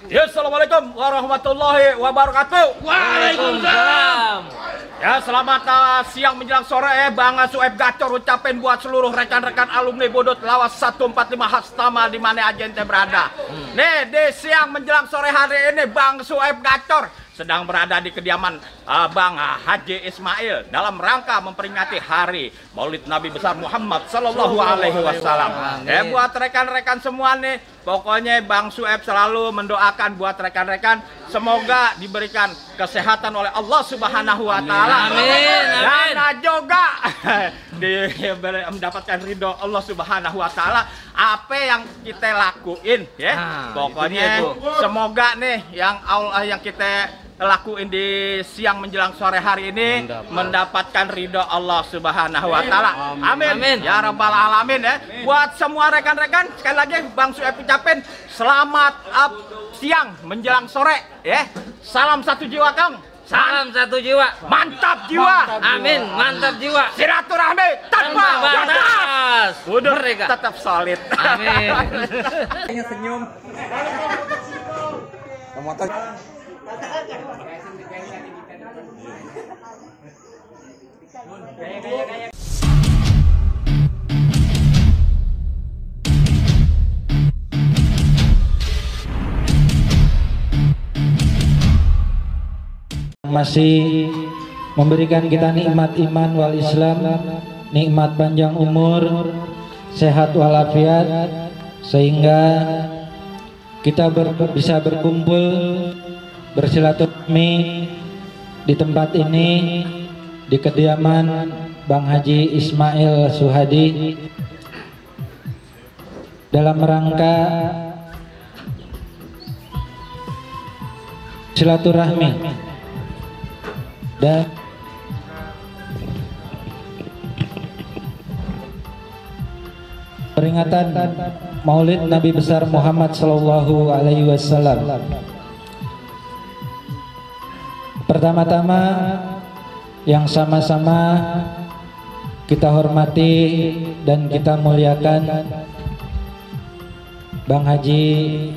Ya, assalamualaikum warahmatullahi wabarakatuh. Waalaikumsalam. Ya, selamat siang menjelang sore Bang Sueb Gacor ucapin buat seluruh rekan-rekan alumni Bodot Lawas 145 Hastama di mana aja ente berada. Nih, di siang menjelang sore hari ini Bang Sueb Gacor sedang berada di kediaman Bang Haji Ismail dalam rangka memperingati hari Maulid Nabi besar Muhammad Sallallahu Alaihi Wasallam. Buat rekan-rekan semua nih, pokoknya Bang Sueb selalu mendoakan buat rekan-rekan semoga diberikan kesehatan oleh Allah Subhanahu Wa Taala. Amin. Dan juga mendapatkan ridho Allah Subhanahu Wa Taala apa yang kita lakuin ya. Pokoknya semoga nih yang kita lakuin di siang menjelang sore hari ini mendapatkan ridho Allah Subhanahu Wa Taala. Amin. Ya Rabbal Alamin ya. Buat semua rekan-rekan sekali lagi Bang Sueb ucapin selamat siang menjelang sore ya. Salam satu jiwa Kang. Salam satu jiwa. Mantap jiwa. Amin. Mantap jiwa. Silaturahmi tanpa batas. Udah mereka tetap solid. Amin. Senyum. Motor. Masih memberikan kita nikmat iman wal Islam, nikmat panjang umur, sehat walafiat, sehingga kita bisa berkumpul bersilaturahmi di tempat ini, di kediaman Bang Haji Ismail Suhadi dalam rangka silaturahmi dan peringatan Maulid Nabi besar Muhammad Sallallahu Alaihi Wasallam. Pertama-tama yang sama-sama kita hormati dan kita muliakan Bang Haji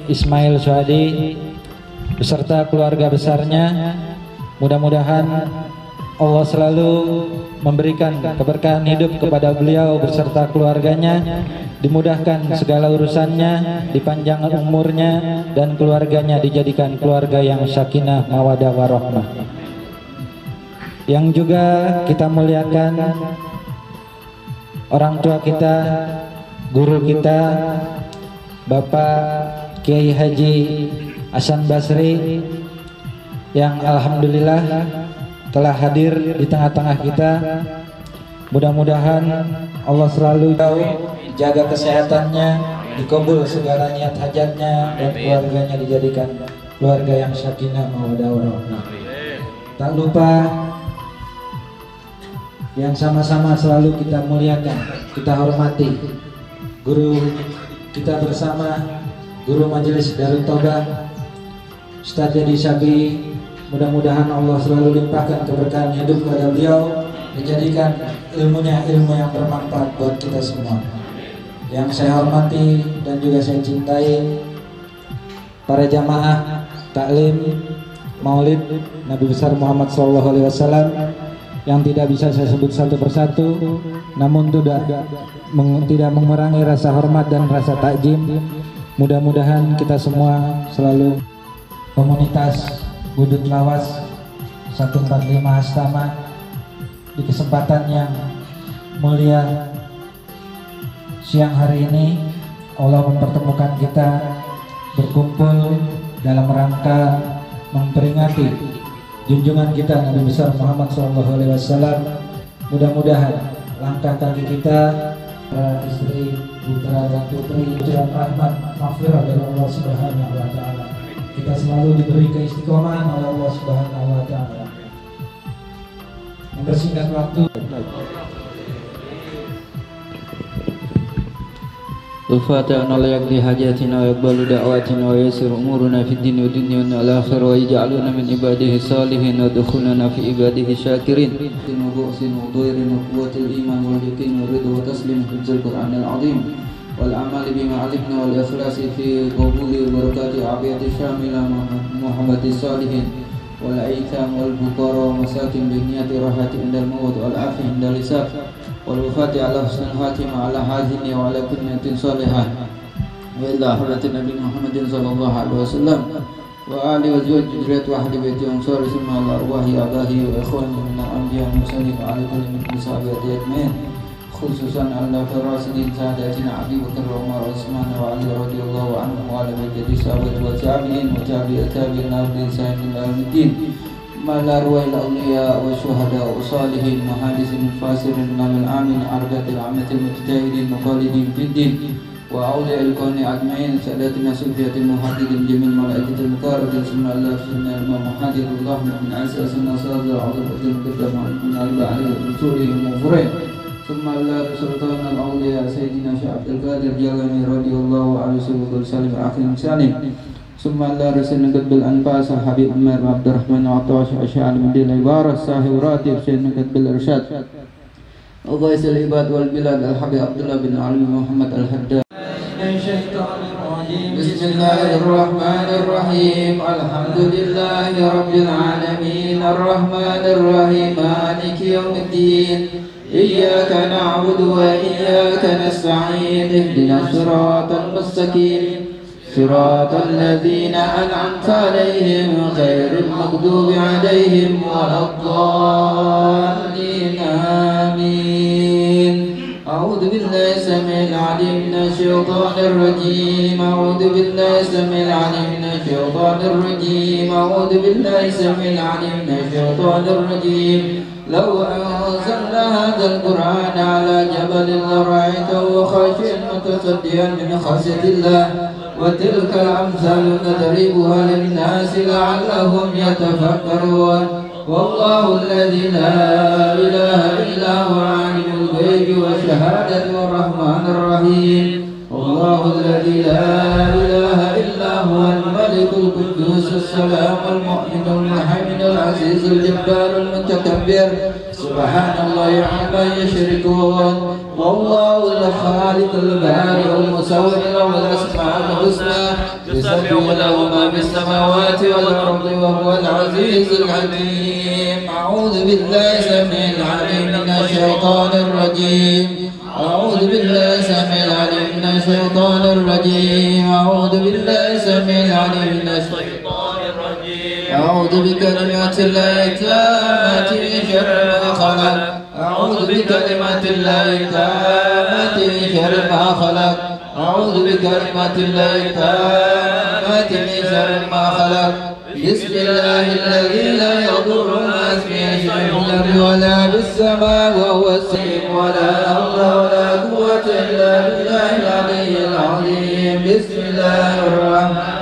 Ismail Suhadi beserta keluarga besarnya. Mudah-mudahan Allah selalu memberikan keberkahan hidup kepada beliau beserta keluarganya, dimudahkan segala urusannya, dipanjangkan umurnya, dan keluarganya dijadikan keluarga yang sakinah mawadah warahmah. Yang juga kita muliakan orang tua kita, guru kita, Bapak Kiai Haji Hasan Basri yang alhamdulillah telah hadir di tengah-tengah kita. Mudah-mudahan Allah selalu jaga kesehatannya, dikabul segala niat hajatnya, dan keluarganya dijadikan keluarga yang sakinah mawaddah warahmah. Tak lupa yang sama-sama selalu kita muliakan, kita hormati guru kita bersama, guru Majelis Darut Toba Ustadz Jadi Sabi. Mudah-mudahan Allah selalu limpahkan keberkahan hidup kepada beliau, dijadikan ilmunya ilmu yang bermanfaat buat kita semua. Yang saya hormati dan juga saya cintai para jamaah taklim Maulid Nabi besar Muhammad SAW yang tidak bisa saya sebut satu persatu, namun tidak mengurangi rasa hormat dan rasa takjim. Mudah-mudahan kita semua selalu komunitas Bodot Lawas 145 Hastama di kesempatan yang mulia siang hari ini Allah mempertemukan kita berkumpul dalam rangka memperingati junjungan kita Nabi besar Muhammad SAW. Mudah-mudahan langkah kaki kita, para istri, putra dan putri, ujian rahmat maghfirah dari Allah Subhanahu Wa Taala. Kita selalu diberi keistiqomahan oleh Allah Subhanahu Wa Taala. Mempersingkat waktu. وفاتحنا لا يقضي حاجاتنا ويقبل دعواتنا ويسر أمورنا في الدين والدنيا والآخرة ويجعلنا من عباده الصالحين ودخلنا في عباده الشاكرين بؤس وضير وقوة الإيمان واليقين والرضا وتسليم حفظ القرآن العظيم والعمل بما علمنا والإخلاص في قبول بركات عافية الشاملة محمد الصالحين والأيتام والفقراء ومساكين بنية راحة عند الموت والعافية عند الحساب والوفاة على حسن الخاتمة على هذه وعلى كلمة صالحة وإلى حضرة النبي محمد صلى الله عليه وسلم وآل وزوج ذرية وأهل بيت أنصار ثم على أرواح آبائه وإخوانه من الأنبياء والمرسلين وعلى كل من صحابته أجمعين خصوصا على فراسدين ساداتنا أبي بكر وعمر وعثمان وعلي رضي الله عنهم وعلى بقية الصحابة والتابعين وتابعي التابعين بإحسان إلى يوم الدين مع الأرواح الأولياء والشهداء والصالحين وحادث الفاسرين من العامين أربعة العامة المجتهدين مخالدين في الدين وأولياء الكون أجمعين ساداتنا سلفية المحدثين جميع الملائكة المقربين ثم الله سيدنا الإمام محدث الله من أساس النصارى وعظم القدم من أربع عليه رسوله المغفرين ثم الله سلطان الأولياء سيدنا شيخ عبد القادر جيلاني رضي الله عنه سيد سالم آخر سالم ثم الله رسول قطب الأنفاس الحبيب عمر عبد الرحمن عطاش أشعر من دين العبارة صاحب راتب سيدنا قطب الإرشاد وغيث العباد والبلاد الحبيب عبد الله بن علي محمد الحداد. بسم الله الرحمن الرحيم الحمد لله رب العالمين الرحمن الرحيم مالك يوم الدين إياك نعبد وإياك نستعين اهدنا الصراط المستقيم صراط الذين أنعمت عليهم غير المغضوب عليهم ولا الضالين آمين. أعوذ بالله السميع العليم من الشيطان الرجيم أعوذ بالله السميع العليم من الشيطان الرجيم أعوذ بالله السميع العليم من الشيطان الرجيم لو أنزلنا هذا القرآن على جبل لرأيته خاشعا متصدعا من خشية الله وتلك الأمثال نضربها للناس لعلهم يتفكرون والله الذي لا إله إلا هو عالم الغيب والشهادة الرحمن الرحيم والله الذي لا إله إلا هو الملك القدوس السلام المؤمن المحمد العزيز الجبار المتكبر سبحان الله عما يشركون والله الخالق البارئ المصور له الأسماء الحسنى يسبح له ما في السماوات والأرض وهو العزيز الحكيم. أعوذ بالله السميع العليم من الشيطان الرجيم أعوذ بالله السميع العليم من الشيطان الرجيم أعوذ بالله السميع العليم من الشيطان الرجيم أعوذ بكلمات الله التامة من شر ما خلق أعوذ بكلمات الله التامة من شر ما خلق أعوذ بكلمات الله التامة من شر ما خلق بسم الله الذي لا يضر مع اسمه شيء في الأرض ولا بالسماء وهو السميع ولا حول ولا قوة إلا بالله العلي العظيم. بسم الله الرحمن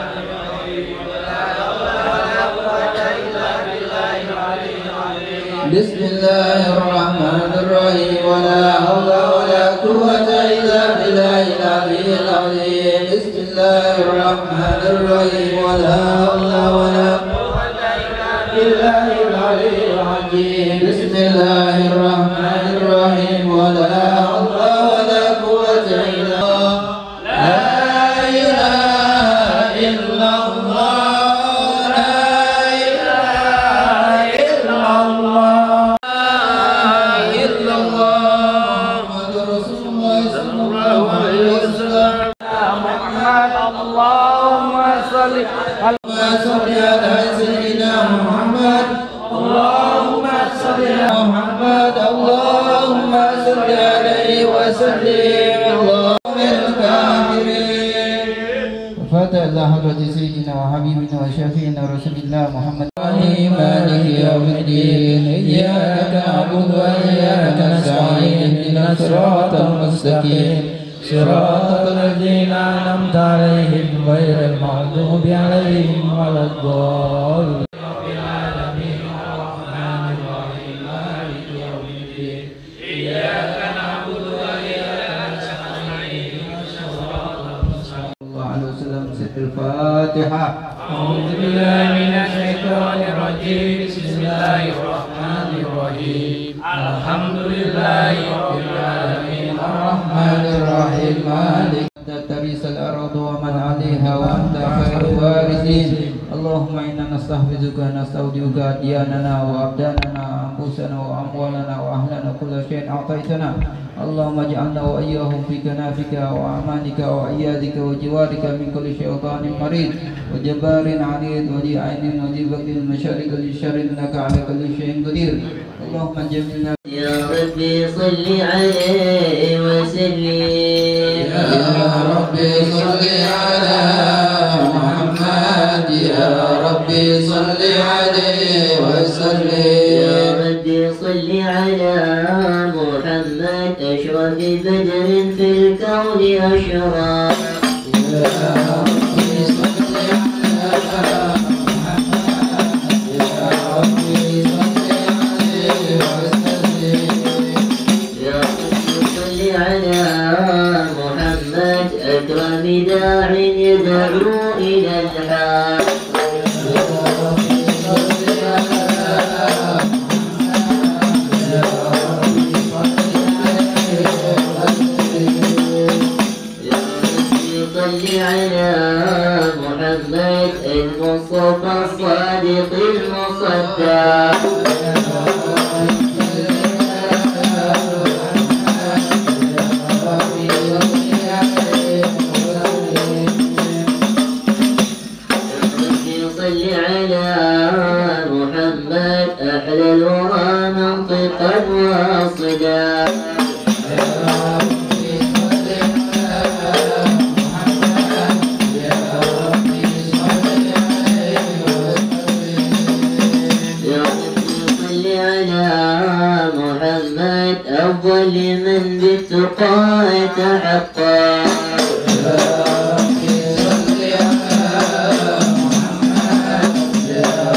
بسم الله الرحمن الرحيم ولا حول ولا قوة إلا بالله العلي العظيم. بسم الله الرحمن الرحيم ولا حول ولا قوة إلا بالله العلي العظيم. بسم الله الرحمن الرحيم ولا حول ولا قوة إلا لا إله إلا الله صل على سيدنا محمد اللهم صل على محمد اللهم صل عليه وسلم اللهم الكافرين. وفاتح الله حضرة سيدنا وحبيبنا وشفيعنا رسول الله محمد مالك يوم الدين إياك نعبد وإياك نستعين اهدنا الصراط المستقيم صراط الذين أنعمت عليهم غير المغضوب عليهم ولا الضالين. رب العالمين الرحمن الرحيم مالك يوم الدين إياك نعبد وإياك نستعين اهدنا الصراط المستقيم. الله عليه وسلم سر الفاتحة. أعوذ بالله من الشيطان الرجيم بسم الله الرحمن الرحيم الحمد لله رب العالمين الرحمن الرحيم مالك عليها وأنت خير الوارثين. اللهم إنا نستحفظك نستودعك دياننا وأبداننا وأنفسنا وأموالنا وأهلنا كل شيء أعطيتنا. اللهم اجعلنا وإياهم في كنافك وأمانك وأيادك وجوارك من كل شيطان مريض وجبار عنيد وذي عين وذي بغي المشارق للشر إنك على كل شيء قدير. اللهم جملنا يا ربي صل عليه وسلم. يا ربي صل على محمد يا ربي صل عليه وسلم. يا ربي صل على محمد أشرف بدر في الكون أشرف. يا ربي صل على محمد يا ربي صل عليه وسلم. يا ربي صل على محمد أكرم داع يدعو إلى الحق. صل على محمد المصطفى الصادق المصدق. صل على محمد أحلى الورى منطقا واصدا. أفضل من بالتقى يتحقق. يا ربي صل على محمد يا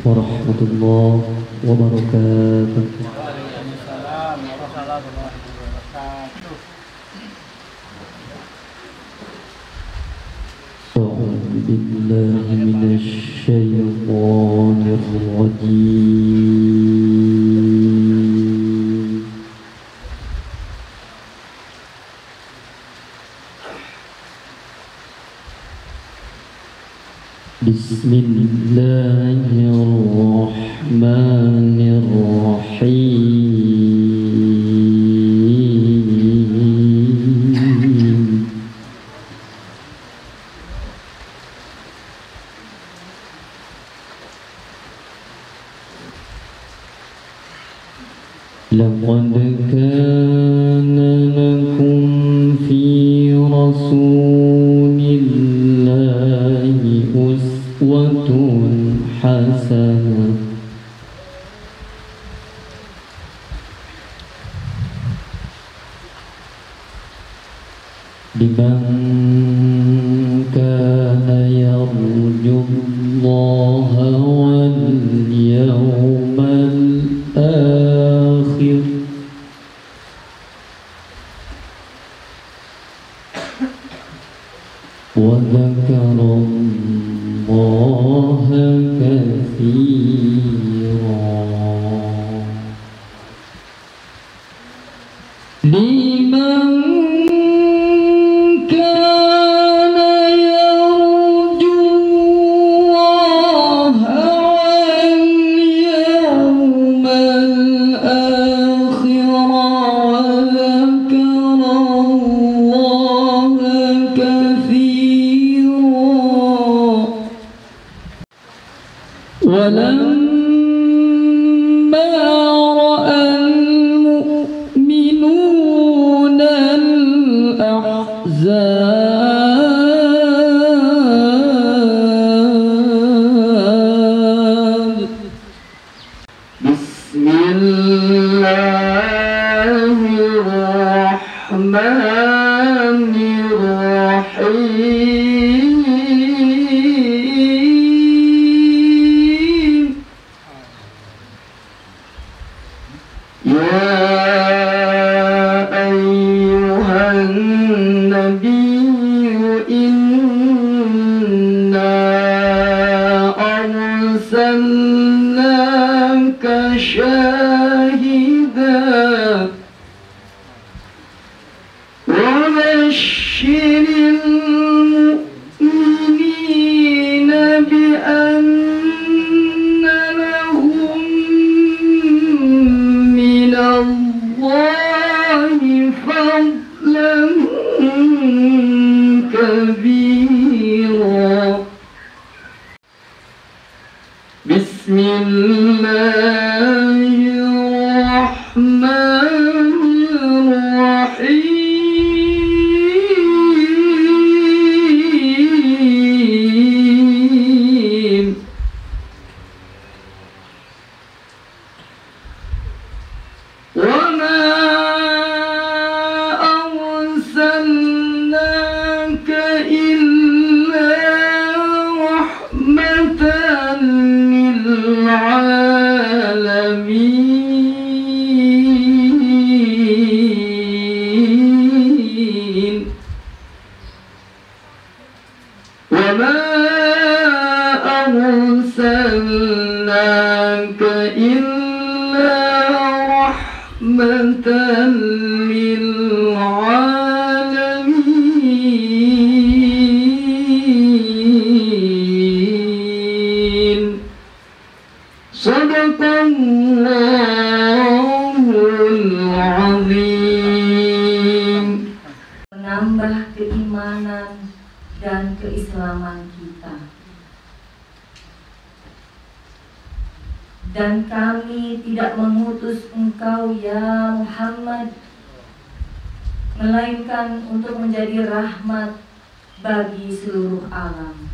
warahmatullahi wabarakatuh. أعوذ بالله من الشيطان الرجيم. بسم الله الرحمن الرحيم. لقد كان لكم في رسول الله أسوة حسنة لمن كان يرجو الله واليوم الآخر وذكر الله كثيرا. لمن كان يرجو الله واليوم الآخر وذكر الله كثيرا. ولما رأى المؤمنون الأحزاب بسم الله الرحمن الرحيم. يا أيها النبي إنا أرسلناك شاهدا وبشر المؤمنين بأن لهم من الله فضلا كبيرا. بسم الله الرحمن الرحيم. وما أرسلناك إلا رحمة للعالمين. وما أرسلناك إلا رحمة للعالمين. صدق الله العظيم. Menambah keimanan dan keislaman kita. Dan kami tidak mengutus engkau ya Muhammad melainkan untuk menjadi rahmat bagi seluruh alam.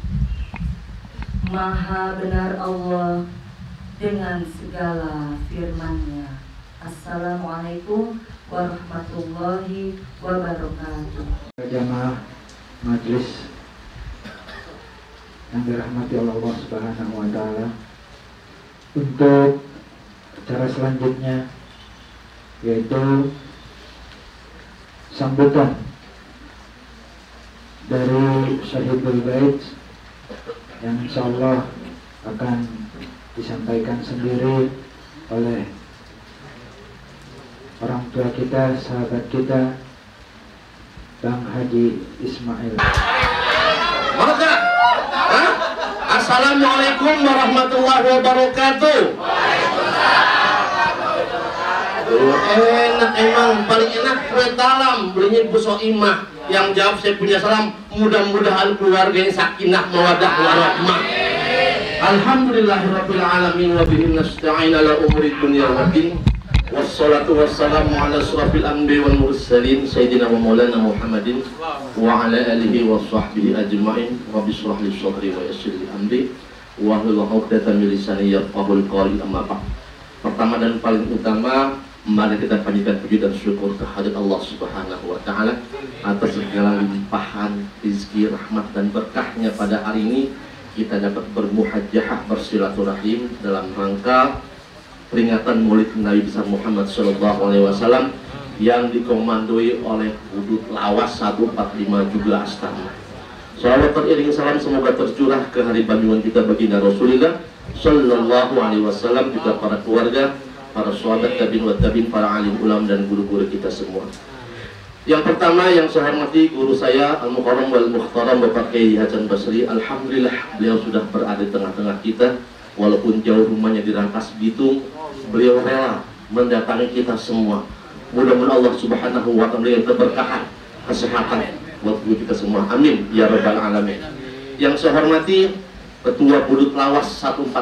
Maha benar Allah dengan segala firman-Nya. Assalamualaikum warahmatullahi wabarakatuh. Jamaah majlis yang dirahmati oleh Allah Subhanahu wa taala. untuk acara selanjutnya, yaitu sambutan dari Syahidul Bait yang insyaallah akan disampaikan sendiri oleh orang tua kita, sahabat kita, Bang Haji Ismail. Maka, Assalamualaikum warahmatullahi wabarakatuh. Enak emang, paling enak kue talam belinya Bu Soimah. Yang jawab saya punya salam, mudah-mudahan keluarganya sakinah mawaddah warahmah. Alhamdulillahirabbil alamin wa bihi nasta'in ala umuri dunya waddin. Wassalatu wassalamu ala asrafil anbiya wal mursalin sayyidina wa maulana Muhammadin wa ala alihi wa sahbihi ajma'in. Rabbi shrah li sadri wa yassir li amri wa hlul 'uqdatam min lisani yafqahul qawli. Amma ba'd. Pertama dan paling utama, mari kita panjatkan puji dan syukur kehadirat Allah Subhanahu wa taala atas segala limpahan rezeki, rahmat dan berkahnya pada hari ini kita dapat bermuhajahah, bersilaturahim dalam rangka peringatan Maulid Nabi besar Muhammad SAW yang dikomandoi oleh Hudud Lawas 145 juga Astana. Salawat teriring salam semoga tercurah ke hari Bandungan kita baginda Rasulullah Sallallahu Alaihi Wasallam, juga para keluarga, para sahabat, tabi'in wa tabi'in, para alim ulam dan guru-guru kita semua. Yang pertama yang saya hormati guru saya Al-Mukarram wal Mukhtaram Bapak Kiai Hasan Basri. Alhamdulillah beliau sudah berada di tengah-tengah kita, walaupun jauh rumahnya di Rangkas Bitung. Beliau rela mendatangi kita semua. Mudah-mudahan Allah Subhanahu wa taala yang keberkahan, kesehatan buat kita semua. Amin ya rabbal alamin. Yang saya hormati Ketua Hudud Lawas 145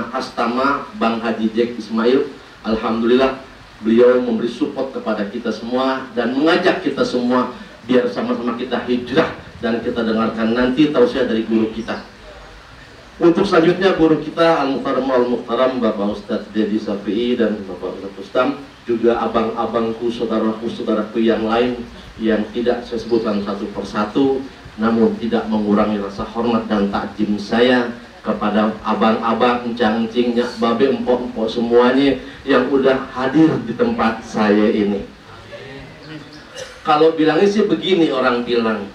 Astama Bang Haji Jack Ismail. Alhamdulillah beliau memberi support kepada kita semua dan mengajak kita semua biar sama-sama kita hijrah dan kita dengarkan nanti tausiah dari guru kita. Untuk selanjutnya guru kita Al-Mukhtaram Bapak Ustadz Dedi Safi'i dan Bapak Ustadz Ustam, juga abang-abangku, saudaraku yang lain yang tidak saya sebutkan satu persatu, namun tidak mengurangi rasa hormat dan takjim saya kepada abang-abang, encang-encing, nyak, babe, empok-empok semuanya yang udah hadir di tempat saya ini. Kalau bilangnya sih begini, orang bilang,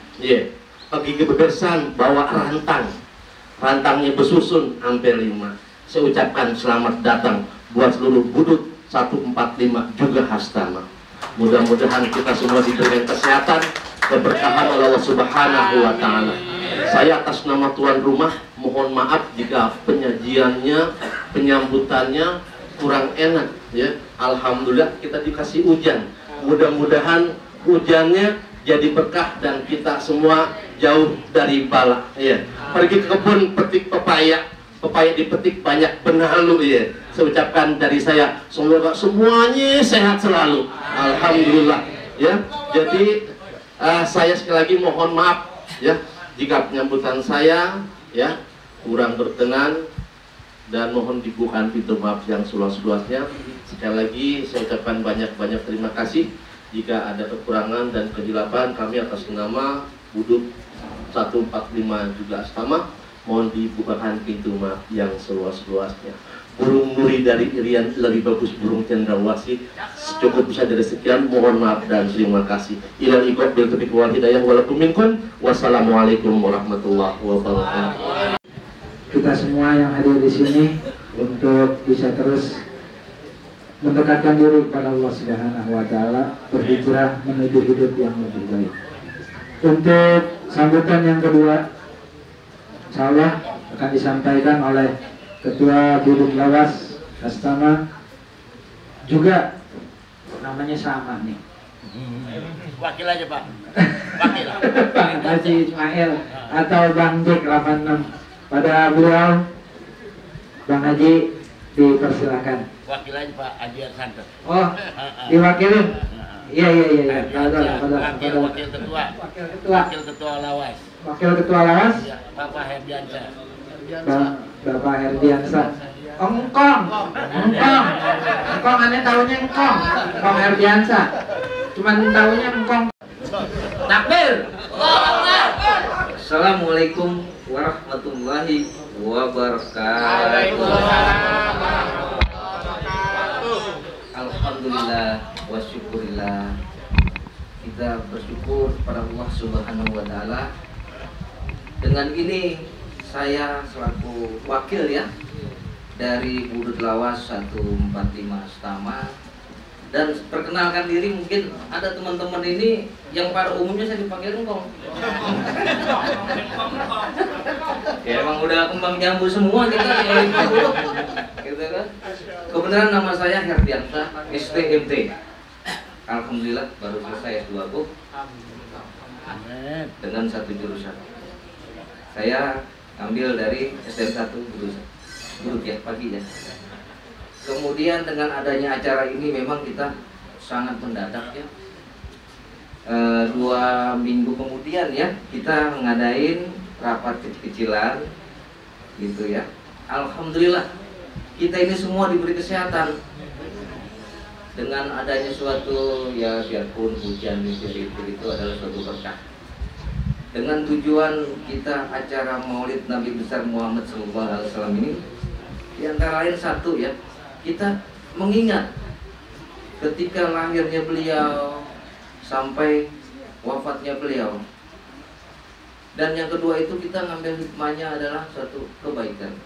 pergi ke bebesan bawa rantangnya besusun hampir 5. Saya ucapkan selamat datang buat seluruh Hudud 145 juga Astana. Mudah-mudahan kita semua diberikan kesehatan, keberkahan oleh Allah Subhanahu wa taala. Saya atas nama tuan rumah mohon maaf jika penyajiannya, penyambutannya kurang enak ya. Alhamdulillah kita dikasih hujan. Mudah-mudahan hujannya jadi berkah dan kita semua jauh dari bala ya. Pergi ke kebun petik pepaya dipetik banyak benalu ya. Saya ucapkan dari saya semoga semuanya sehat selalu. Alhamdulillah ya. Jadi saya sekali lagi mohon maaf ya jika penyambutan saya ya kurang berkenan dan mohon dibukakan pintu maaf yang seluas-luasnya. Sekali lagi saya ucapkan banyak-banyak terima kasih. Jika ada kekurangan dan kehilapan kami atas nama Hudud 145 juga Astama, mohon dibukakan pintu maaf yang seluas-luasnya. Burung nuri dari Irian lebih bagus burung cendrawasih. Cukup bisa dari sekian, mohon maaf dan terima kasih. Ilal iqab bil taufiq wal hidayah walakum minkum. Wassalamualaikum warahmatullahi wabarakatuh. Kita semua yang hadir di sini untuk bisa terus mendekatkan diri kepada Allah Subhanahu wa taala, berhijrah menuju hidup yang lebih baik. Untuk sambutan yang kedua, insyaallah akan disampaikan oleh Ketua Hudud Lawas Astana, juga namanya sama nih. Wakil aja Pak. Wakil. Bang Haji Ismail atau Bang Jack 86. Pada beliau Bang Haji dipersilakan. Wakil aja Pak Adiar Santo. Oh, diwakilin. Iya. Wakil ketua. Wakil ketua Lawas. Wakil ketua Lawas. Ya, Bapak Herdiansyah. Bapak Herdiansyah. Engkong aneh taunya engkong Herdiansyah. Cuman taunya engkong. Takbir. Assalamualaikum warahmatullahi wabarakatuh. kepada Allah Subhanahu wa taala. Dengan ini saya selaku wakil ya dari Budut Lawas 145 Astama, dan perkenalkan diri, mungkin ada teman-teman ini yang pada umumnya saya dipanggil engkong. Ya emang udah kembang jambu semua kita ya, gitu kan. Kebenaran nama saya Herdianta STMT. Alhamdulillah baru selesai S2 Bu dengan satu jurusan. Saya ambil dari STM 1 guru ya pagi ya. Kemudian dengan adanya acara ini memang kita sangat mendadak ya. 2 minggu kemudian ya kita ngadain rapat kecil-kecilan gitu ya. Alhamdulillah kita ini semua diberi kesehatan dengan adanya suatu ya, biarpun hujan itu adalah suatu berkah. Dengan tujuan kita acara Maulid Nabi besar Muhammad SAW ini, di antara lain satu ya, kita mengingat ketika lahirnya beliau sampai wafatnya beliau. Dan yang kedua itu kita ngambil hikmahnya adalah suatu kebaikan.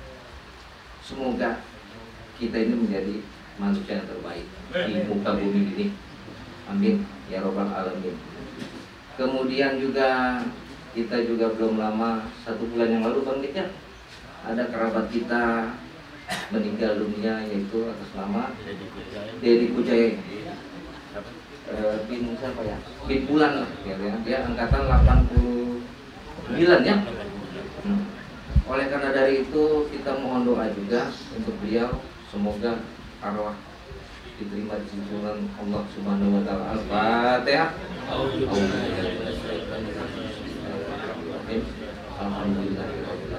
Semoga kita ini menjadi manusia yang terbaik di muka bumi ini. Amin ya robbal alamin. Kemudian juga kita juga belum lama, 1 bulan yang lalu Bang Dik ya, ada kerabat kita meninggal dunia, yaitu atas nama Dedi Kucai bin siapa ya? Bin Bulan lah ya, dia angkatan 89 ya. Oleh karena dari itu kita mohon doa juga untuk beliau, semoga arwah diterima di sisi Allah Subhanahu wa taala. Al-Fatihah. Alhamdulillahirabbil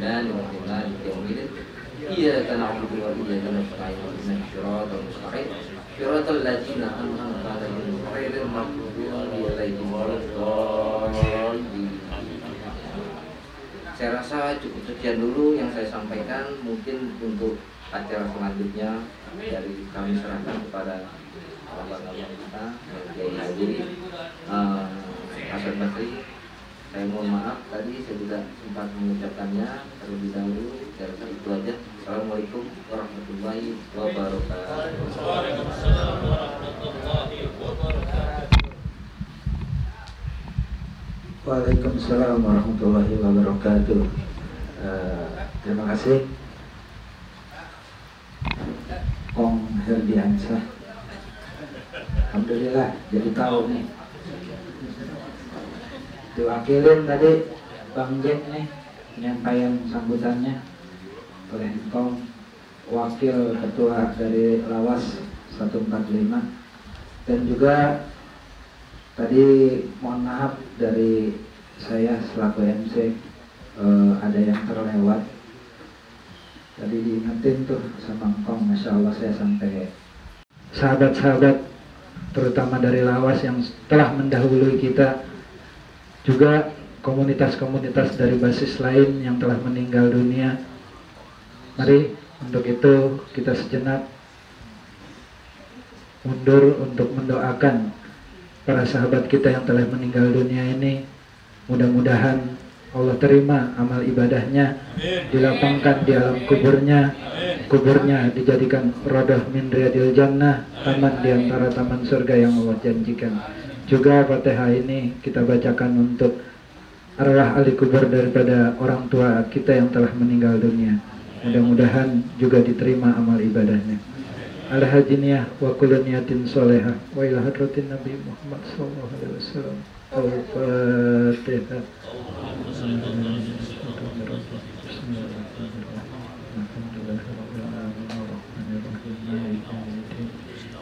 alamin. Iyyaka na'budu wa iyyaka nasta'in. Ihdinas siratal mustaqim. Siratal ladzina an'amta 'alaihim ghairil maghdubi 'alaihim waladdallin. Saya rasa cukup sekian dulu yang saya sampaikan. Mungkin untuk acara selanjutnya dari kami serahkan kepada abang-abang kita, Kiai Haji Hasan Basri. Saya mohon maaf tadi saya tidak sempat mengucapkannya terlebih dahulu. Saya rasa itu aja. Assalamualaikum warahmatullahi wabarakatuh. Waalaikumsalam warahmatullahi wabarakatuh. Terima kasih Om Herdiansah. Alhamdulillah jadi tahu nih. Diwakilin tadi Bang Jack nih penyampaian sambutannya oleh Engkong, wakil ketua dari Lawas 145, dan juga tadi mohon maaf dari saya selaku MC ada yang terlewat. Tadi diingetin tuh sama Engkong, Masya Allah saya sampai sahabat-sahabat terutama dari Lawas yang telah mendahului kita, juga komunitas-komunitas dari basis lain yang telah meninggal dunia. Mari untuk itu kita sejenak mundur untuk mendoakan para sahabat kita yang telah meninggal dunia ini. Mudah-mudahan Allah terima amal ibadahnya, dilapangkan di alam kuburnya dijadikan radah min riyadil jannah, taman di antara taman surga yang Allah janjikan. Juga Fatihah ini kita bacakan untuk arwah ahli kubur daripada orang tua kita yang telah meninggal dunia. Mudah-mudahan juga diterima amal ibadahnya. Al-hajiniyah wa kullu niyatin sholihah wa ila hadratin Nabi Muhammad sallallahu alaihi wasallam. Al-Fatihah.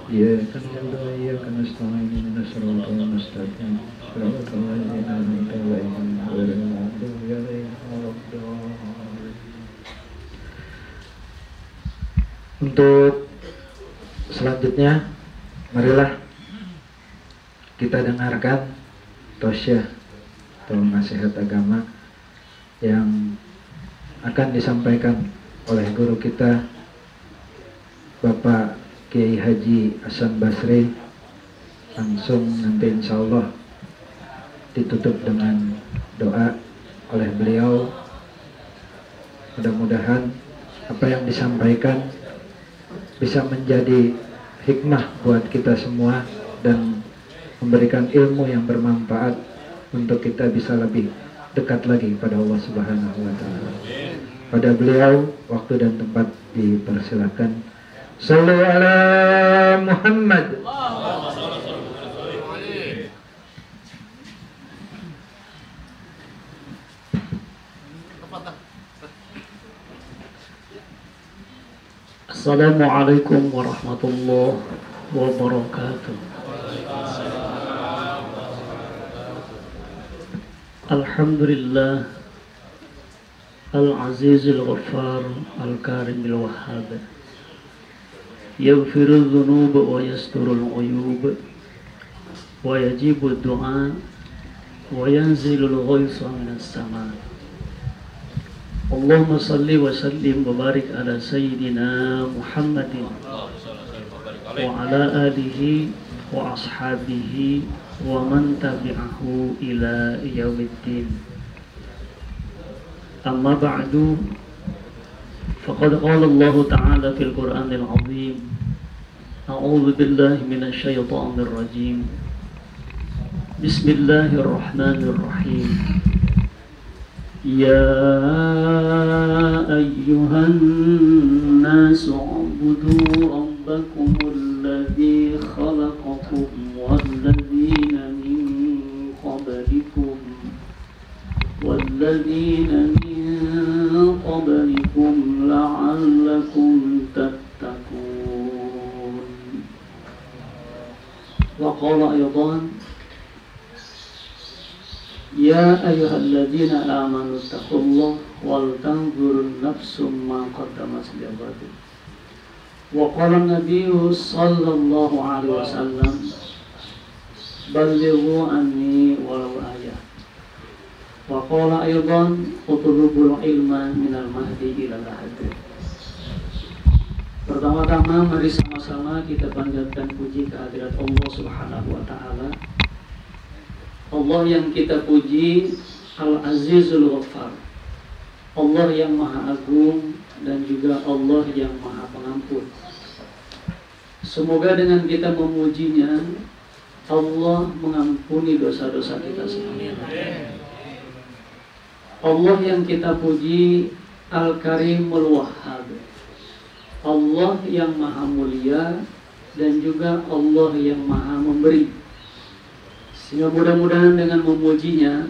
إياك نعبد وإياك نستعين اهدنا الصراط المستقيم صراط الذين أنعمت عليهم غير المغضوب عليهم ولا الضالين. Untuk selanjutnya, marilah kita dengarkan tosyah atau nasihat agama yang akan disampaikan oleh guru kita Bapak Kiai Haji Hasan Basri. Langsung nanti insya Allah ditutup dengan doa oleh beliau. Mudah-mudahan apa yang disampaikan bisa menjadi hikmah buat kita semua dan memberikan ilmu yang bermanfaat untuk kita bisa lebih dekat lagi pada Allah Subhanahu wa Ta'ala. Pada beliau waktu dan tempat dipersilakan. Shallu ala Muhammad. Assalamualaikum warahmatullahi wabarakatuh. Alhamdulillah Al-Aziz Al-Ghaffar Al-Karim Al-Wahhab Yaghfiru dhunub wa yasturu al-uyub wa yajibu ad-du'a wa yanzilu al-ghaytha minas sama'. Allahumma salli wa sallim wa barik ala sayyidina Muhammadin wa ala alihi wa ashabihi wa man tabi'ahu ila yaumiddin. Amma ba'du, faqad qala Allah ta'ala fil Qur'anil 'azim, a'udzu billahi minasy syaithanir rajim. Bismillahirrahmanirrahim. Ya ayyuhan nasu ubudu rabbakumul ladzi khalaqakum walladzina min qablikum la'allakum tattaqun. Wa qala aydan Ya ayyuhalladzina amanu taqullaha wal tanzur nafsum ma qaddamat lighadin. Wa qala an-nabiyyu sallallahu alaihi wasallam ballighu anni walau ayah. Wa qala aydan utlubul ilma minal mahdi ila lahad. Pertama-tama mari sama-sama kita panjatkan puji kehadirat Allah Subhanahu wa taala. Allah yang kita puji Al-Azizul Ghaffar, Allah yang Maha Agung dan juga Allah yang Maha Pengampun. Semoga dengan kita memujinya Allah mengampuni dosa-dosa kita semua. Allah yang kita puji Al-Karimul Wahhab, Allah yang Maha Mulia dan juga Allah yang Maha Memberi. Sehingga mudah-mudahan dengan memujinya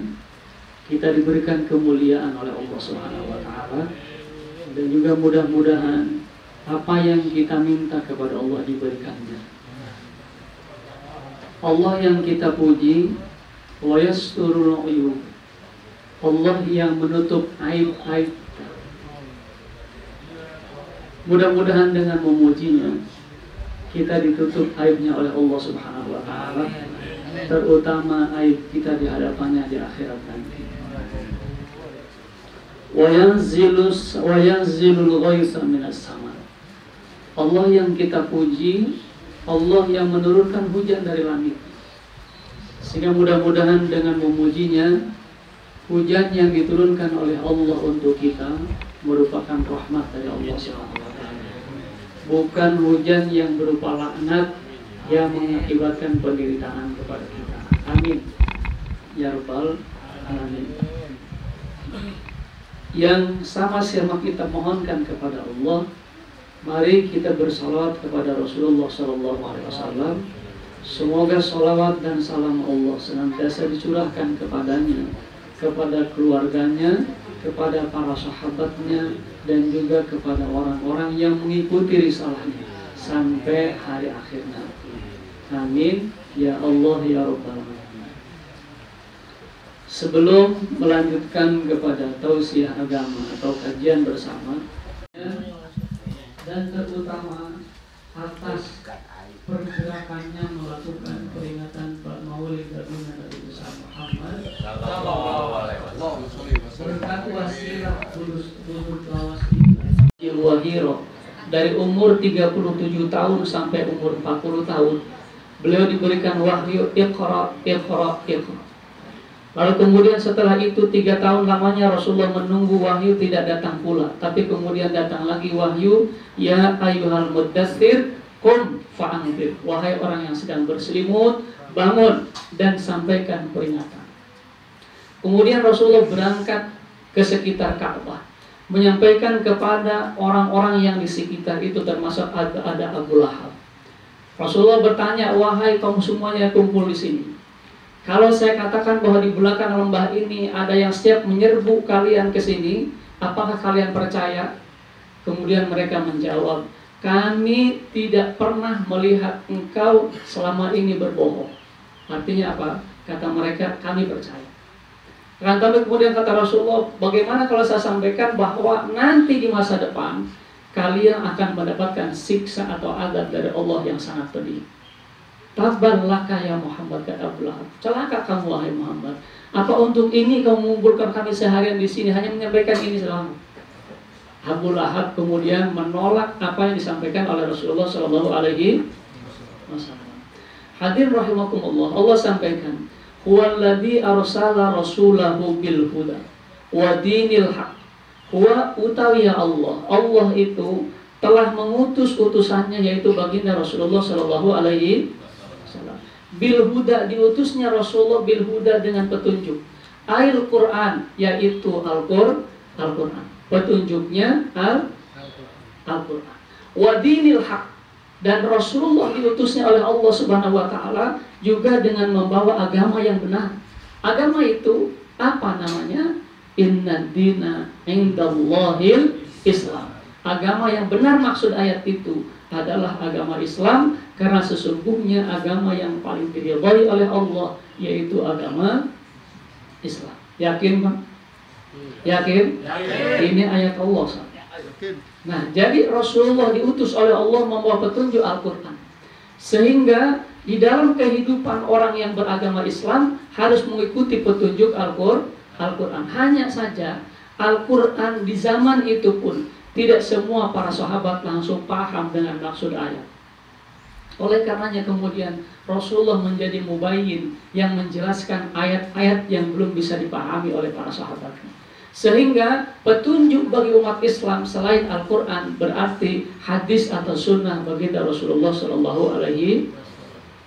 kita diberikan kemuliaan oleh Allah Subhanahu wa taala dan juga mudah-mudahan apa yang kita minta kepada Allah diberikannya. Allah yang kita puji wa yasturul uyub, Allah yang menutup aib-aib. Mudah-mudahan dengan memujinya kita ditutup aibnya oleh Allah Subhanahu wa taala, terutama aib kita di hadapannya di akhirat nanti. Wa yanzilul ghaitha minas sama. Allah yang kita puji, Allah yang menurunkan hujan dari langit. Sehingga mudah-mudahan dengan memujinya, hujan yang diturunkan oleh Allah untuk kita merupakan rahmat dari Allah Subhanahu wa taala. Bukan hujan yang berupa laknat yang mengakibatkan penderitaan kepada kita. Amin ya rabbal alamin. Yang sama sama kita mohonkan kepada Allah, mari kita bersalawat kepada Rasulullah SAW. Semoga salawat dan salam Allah senantiasa dicurahkan kepadanya, kepada keluarganya, kepada para sahabatnya, dan juga kepada orang-orang yang mengikuti risalahnya sampai hari akhir nanti. Amin ya Allah ya Rabbal alamin. Sebelum melanjutkan kepada tausiah agama atau kajian bersama, dan terutama atas pergerakannya melakukan peringatan Maulid Nabi besar Muhammad berkat wasilah Wahiro dari umur 37 tahun sampai umur 40 tahun beliau diberikan wahyu Iqra, Iqra, Iqra. Lalu kemudian setelah itu 3 tahun lamanya Rasulullah menunggu wahyu tidak datang pula. Tapi kemudian datang lagi wahyu, ya ayyuhal muddatsir qum fa'anzir. Wahai orang yang sedang berselimut, bangun dan sampaikan peringatan. Kemudian Rasulullah berangkat ke sekitar Ka'bah, menyampaikan kepada orang-orang yang di sekitar itu, termasuk ada Abu Lahab. Rasulullah bertanya, wahai kaum semuanya kumpul di sini. Kalau saya katakan bahwa di belakang lembah ini ada yang siap menyerbu kalian ke sini, apakah kalian percaya? Kemudian mereka menjawab, kami tidak pernah melihat engkau selama ini berbohong. Artinya apa? Kata mereka, kami percaya. Tapi kemudian kata Rasulullah, bagaimana kalau saya sampaikan bahwa nanti di masa depan kalian akan mendapatkan siksa atau azab dari Allah yang sangat pedih. Tabban laka ya Muhammad, kata Abu Lahab. Celaka kamu wahai Muhammad. Apa untuk ini kamu mengumpulkan kami seharian di sini hanya menyampaikan ini selama? Abu Lahab kemudian menolak apa yang disampaikan oleh Rasulullah Shallallahu Alaihi Wasallam. Hadir rahimakumullah, Allah sampaikan, huwallazi arsala rasulahu bil huda wa dinil haq. Huwa utawi ya Allah. Allah itu telah mengutus utusannya, yaitu baginda Rasulullah Shallallahu Alaihi Wasallam. Bil huda, diutusnya Rasulullah bil huda dengan petunjuk. Al-Quran, yaitu Al-Quran. Petunjuknya Al-Quran. Wa dinil haq, dan Rasulullah diutusnya oleh Allah Subhanahu wa taala juga dengan membawa agama yang benar. Agama itu apa namanya? Inna dina indallahil Islam. Agama yang benar maksud ayat itu adalah agama Islam, karena sesungguhnya agama yang paling diridhai oleh Allah yaitu agama Islam. Yakin Pak? Yakin? Ini ayat Allah. Nah, jadi Rasulullah diutus oleh Allah membawa petunjuk Al-Quran, sehingga di dalam kehidupan orang yang beragama Islam harus mengikuti petunjuk Al-Quran. Hanya saja Al-Quran di zaman itu pun tidak semua para sahabat langsung paham dengan maksud ayat. Oleh karenanya kemudian Rasulullah menjadi mubayyin yang menjelaskan ayat-ayat yang belum bisa dipahami oleh para sahabatnya. Sehingga petunjuk bagi umat Islam selain Al-Quran berarti hadis atau sunnah baginda Rasulullah Shallallahu Alaihi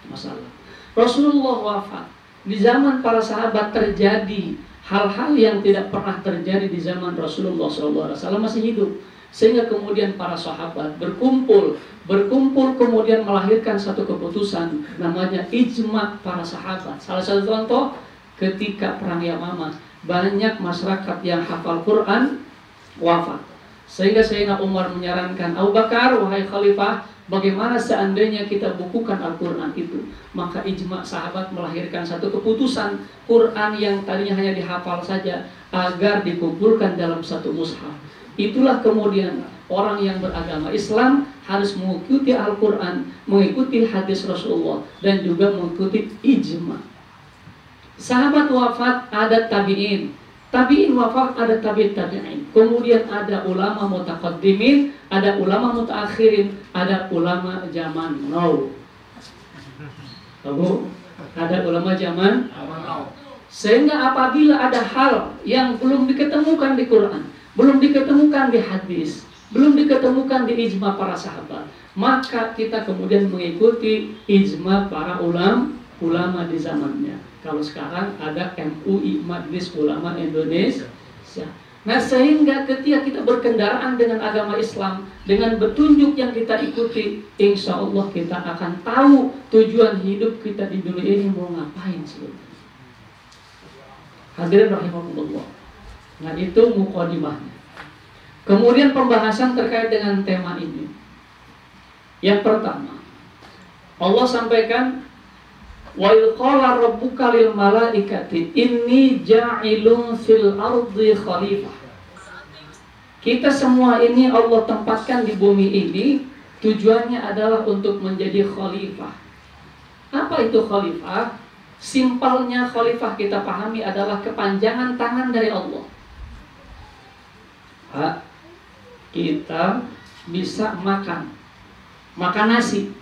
Wasallam. Rasulullah wafat, di zaman para sahabat terjadi hal-hal yang tidak pernah terjadi di zaman Rasulullah Shallallahu Alaihi Wasallam masih hidup. Sehingga kemudian para sahabat berkumpul kemudian melahirkan satu keputusan namanya ijma para sahabat. Salah satu contoh ketika perang Yamamah, banyak masyarakat yang hafal Quran wafat. Sehingga Sayyidina Umar menyarankan, Abu Bakar, wahai khalifah, bagaimana seandainya kita bukukan Al-Quran itu? Maka ijma sahabat melahirkan satu keputusan, Quran yang tadinya hanya dihafal saja agar dikumpulkan dalam satu mushaf. Itulah kemudian orang yang beragama Islam harus mengikuti Al-Quran, mengikuti hadis Rasulullah, dan juga mengikuti ijma. Sahabat wafat, ada tabi'in. Tabi'in wafat, ada tabi'in. Kemudian ada ulama mutaqaddimin, ada ulama mutaakhirin, ada ulama zaman now. Ada ulama zaman now. Sehingga apabila ada hal yang belum diketemukan di Quran, belum diketemukan di hadis, belum diketemukan di ijma para sahabat, maka kita kemudian mengikuti ijma para ulama di zamannya. Kalau sekarang ada MUI, Majelis Ulama Indonesia. Nah, sehingga ketika kita berkendaraan dengan agama Islam, dengan petunjuk yang kita ikuti, insya Allah kita akan tahu tujuan hidup kita di dunia ini mau ngapain sebetulnya. Hadirin rahimakumullah. Nah, itu mukadimahnya. Kemudian pembahasan terkait dengan tema ini. Yang pertama, Allah sampaikan, wa qala rabbuka lil malaikati inni ja'ilun fil ardi khalifah. Kita semua ini Allah tempatkan di bumi ini, tujuannya adalah untuk menjadi khalifah. Apa itu khalifah? Simpelnya khalifah kita pahami adalah kepanjangan tangan dari Allah. Kita bisa makan nasi.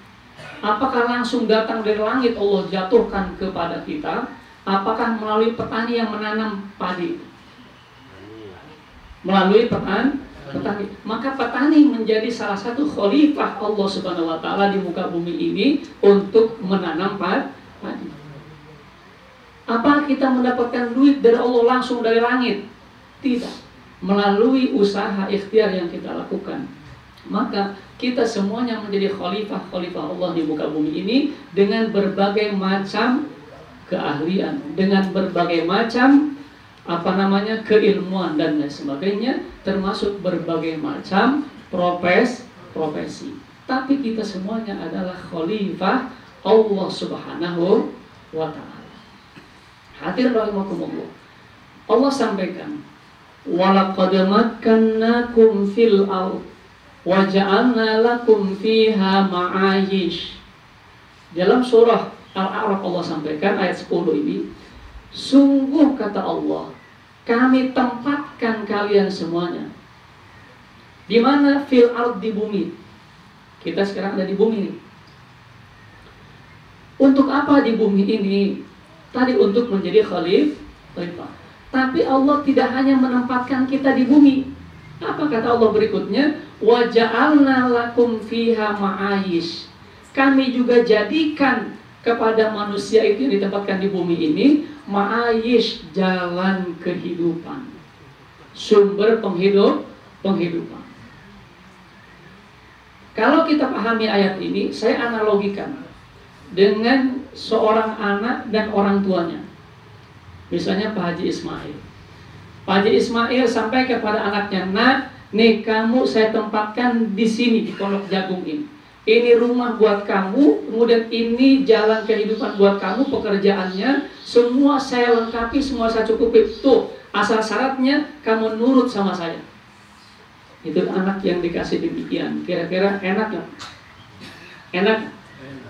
Apakah langsung datang dari langit Allah jatuhkan kepada kita, Apakah melalui petani yang menanam padi? Melalui petani. Maka petani menjadi salah satu khalifah Allah Subhanahu wa taala di muka bumi ini untuk menanam padi. Apa kita mendapatkan duit dari Allah langsung dari langit? Tidak. Melalui usaha ikhtiar yang kita lakukan. Maka kita semuanya menjadi khalifah Allah di muka bumi ini dengan berbagai macam keahlian, dengan berbagai macam keilmuan dan lain sebagainya, termasuk berbagai macam profesi. Tapi kita semuanya adalah khalifah Allah Subhanahu wa taala. Hadirin rahimakumullah. Allah sampaikan, "Walaqad makkannakum fil ardh wa ja'alna lakum fiha ma'ayish." Dalam surah Al-A'raf Allah sampaikan ayat 10 ini, sungguh kata Allah, kami tempatkan kalian semuanya. Di mana? Fil ard, di bumi. Kita sekarang ada di bumi ini. Untuk apa di bumi ini? Tadi untuk menjadi khalifah. Tapi Allah tidak hanya menempatkan kita di bumi. Apa kata Allah berikutnya? Wa ja'alna lakum fiha ma'ayish. Kami juga jadikan kepada manusia itu yang ditempatkan di bumi ini ma'ayish, jalan kehidupan, sumber penghidupan. Kalau kita pahami ayat ini, saya analogikan dengan seorang anak dan orang tuanya. Misalnya Pak Haji Ismail. Pak Haji Ismail sampai kepada anaknya, "Nak, nih kamu saya tempatkan di sini, di Pondok Jagung ini. Ini rumah buat kamu, kemudian ini jalan kehidupan buat kamu, pekerjaannya, semua saya lengkapi, semua saya cukupi. Tuh, asal syaratnya kamu nurut sama saya." Itu anak yang dikasih demikian. Kira-kira enak nggak? Enak?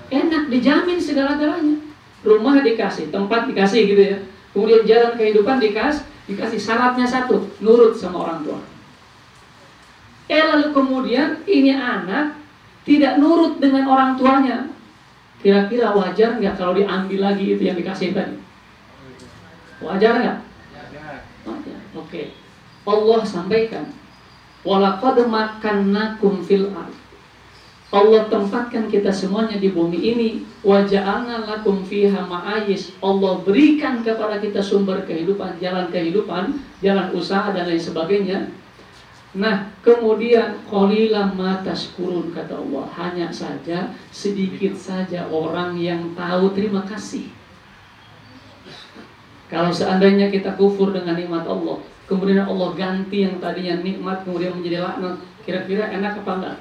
Enak, dijamin segala-galanya. Rumah dikasih, tempat dikasih gitu ya. Kemudian jalan kehidupan dikasih syaratnya satu, nurut sama orang tua. Lalu kemudian ini anak tidak nurut dengan orang tuanya. Kira-kira wajar nggak kalau diambil lagi itu yang dikasih tadi? Wajar nggak? Wajar. Oke. Allah sampaikan, walaqad makkannakum fil ardh. Allah tempatkan kita semuanya di bumi ini. Wa ja'alna lakum fiha ma'ayish. Allah berikan kepada kita sumber kehidupan, jalan usaha dan lain sebagainya. Nah, kemudian qalilan ma tashkurun, kata Allah, hanya saja sedikit saja orang yang tahu terima kasih. Kalau seandainya kita kufur dengan nikmat Allah, kemudian Allah ganti yang tadinya nikmat kemudian menjadi laknat, kira-kira enak apa enggak?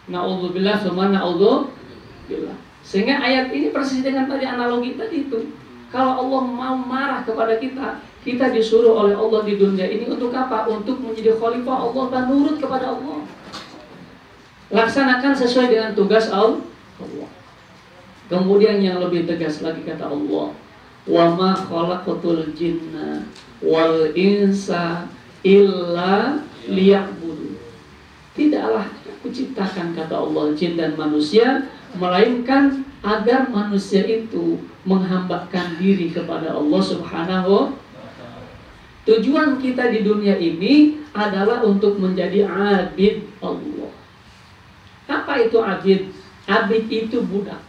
Na'udzubillah summa na'udzubillah. Sehingga ayat ini persis dengan tadi analogi tadi itu. Kalau Allah mau marah kepada kita, kita disuruh oleh Allah di dunia ini untuk apa? Untuk menjadi khalifah Allah dan nurut kepada Allah. Laksanakan sesuai dengan tugas Allah. Kemudian yang lebih tegas lagi kata Allah, wa ma khalaqatul jinna wal insa illa liya'budun. Tidaklah aku ciptakan, kata Allah, jin dan manusia melainkan agar manusia itu menghambakan diri kepada Allah Subhanahu. Tujuan kita di dunia ini adalah untuk menjadi abid Allah. Apa itu abid? Abid itu budak.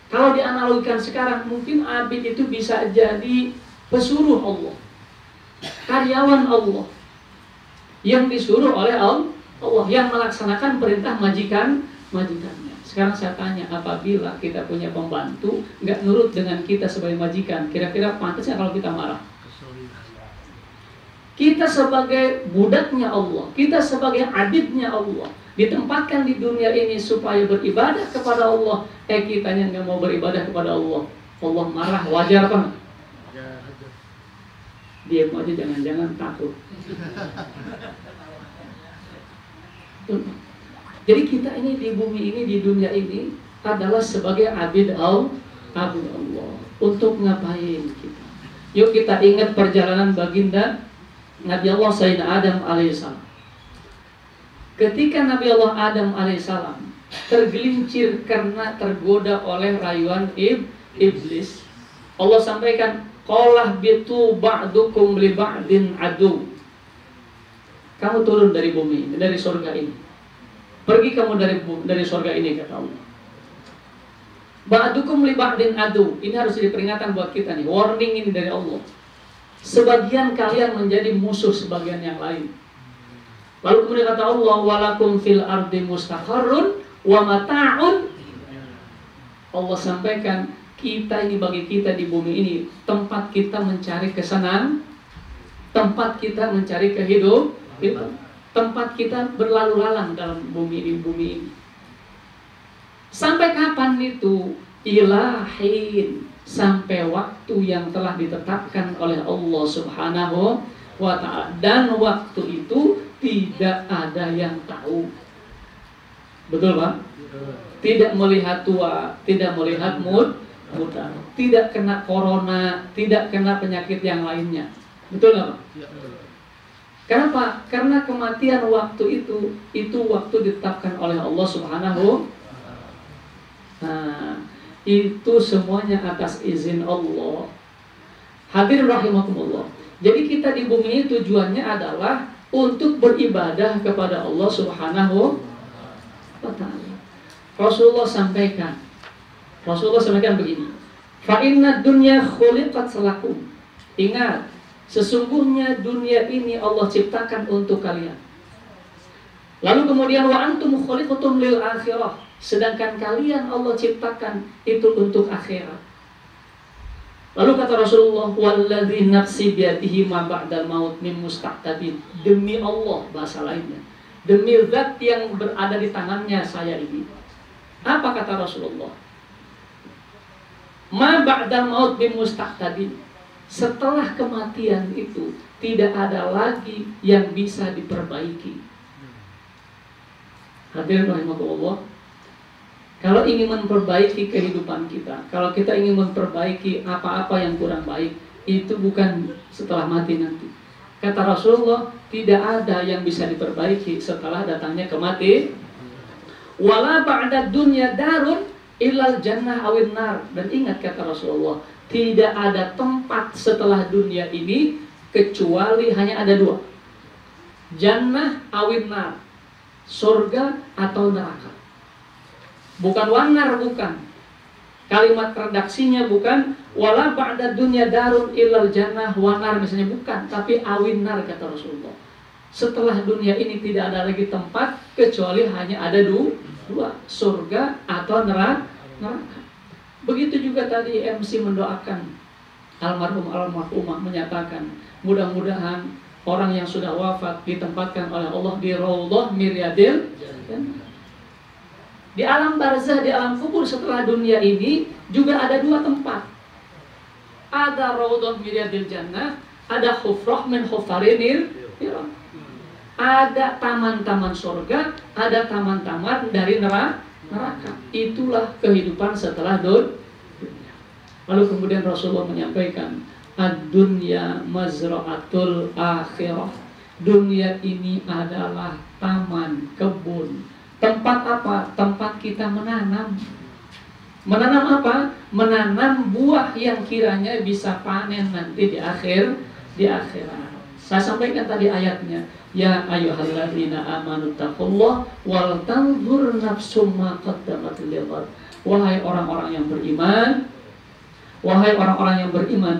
Kalau dianalogikan sekarang, mungkin abid itu bisa jadi pesuruh Allah, karyawan Allah, yang disuruh oleh Allah, yang melaksanakan perintah majikannya. Sekarang saya tanya, apabila kita punya pembantu nggak nurut dengan kita sebagai majikan, kira-kira pantasnya kalau kita marah? Kita sebagai budaknya Allah, kita sebagai abidnya Allah, ditempatkan di dunia ini supaya beribadah kepada Allah. Kitanya nggak mau beribadah kepada Allah, Allah marah, wajar apa? Diam aja, jangan-jangan takut. Jadi kita ini di bumi ini, di dunia ini adalah sebagai abid Allah. Untuk ngapain kita? Yuk kita ingat perjalanan baginda Nabi Allah Sayyidina Adam alaihissalam. Ketika Nabi Allah Adam alaihissalam tergelincir karena tergoda oleh rayuan iblis. Allah sampaikan, qalah bitu ba'dukum li ba'din adu. Kamu turun dari bumi, dari surga ini. Pergi kamu dari surga ini, kata Allah. Ba'dukum li ba'din adu. Ini harus jadi peringatan buat kita nih, warning ini dari Allah. Sebagian kalian menjadi musuh sebagian yang lain. Lalu kemudian kata Allah, walakum fil ardi mustaqarrun wa mata'un. Allah sampaikan, kita ini bagi kita di bumi ini tempat kita mencari kesenangan, tempat kita mencari kehidupan, tempat kita berlalu lalang dalam bumi ini. Sampai kapan itu? Ilahin, sampai waktu yang telah ditetapkan oleh Allah Subhanahu wa ta'ala, dan waktu itu tidak ada yang tahu. Betul, Pak? Tidak melihat tua, tidak melihat muda, tidak kena corona, tidak kena penyakit yang lainnya. Betul nggak, Pak? Kenapa? Karena kematian waktu itu waktu ditetapkan oleh Allah Subhanahu. Nah, itu semuanya atas izin Allah. Hadirin rahimakumullah. Jadi kita di bumi ini tujuannya adalah untuk beribadah kepada Allah Subhanahu wa ta'ala. Rasulullah sampaikan begini, fa inna dunya khuliqat lakum. Ingat, sesungguhnya dunia ini Allah ciptakan untuk kalian. Lalu kemudian wa antum khuliqatum lil akhirah, sedangkan kalian Allah ciptakan itu untuk akhirat. Lalu kata Rasulullah, walladzi nafsi biyadihi ma ba'dal maut min mustaqtabin. Demi Allah, bahasa lainnya, demi zat yang berada di tangannya saya ini. Apa kata Rasulullah? Ma ba'dal maut min mustaqtabin. Setelah kematian itu tidak ada lagi yang bisa diperbaiki. Hadirin rahimakumullah. Kalau ingin memperbaiki kehidupan kita, kalau kita ingin memperbaiki apa-apa yang kurang baik, itu bukan setelah mati nanti. Kata Rasulullah, tidak ada yang bisa diperbaiki setelah datangnya kematian. Wala ba'da dunya darun illal jannah awin nar. Dan ingat kata Rasulullah, tidak ada tempat setelah dunia ini kecuali hanya ada dua. Jannah awin nar, surga atau neraka. Bukan wanar, bukan. Kalimat redaksinya bukan wala ba'da dunya darun illal jannah wanar misalnya, bukan, tapi awin nar kata Rasulullah. Setelah dunia ini tidak ada lagi tempat kecuali hanya ada dua, surga atau neraka. Begitu juga tadi MC mendoakan almarhumah menyatakan mudah-mudahan orang yang sudah wafat ditempatkan oleh Allah di raudhah miryadil jannah. Di alam barzah, di alam kubur setelah dunia ini juga ada dua tempat. Ada raudhah miryadil jannah, ada hufrah min hufarinir. Ada taman-taman surga, ada taman-taman dari neraka. Itulah kehidupan setelah dunia. Lalu kemudian Rasulullah menyampaikan, ad-dunya mazra'atul akhirah. Dunia ini adalah taman, kebun. Tempat apa? Tempat kita menanam. Menanam apa? Menanam buah yang kiranya bisa panen nanti di akhirat. Saya sampaikan tadi ayatnya, ya ayyuhalladzina amanu taqullah wal tanzur nafsum ma qaddamat lighad. Wahai orang-orang yang beriman,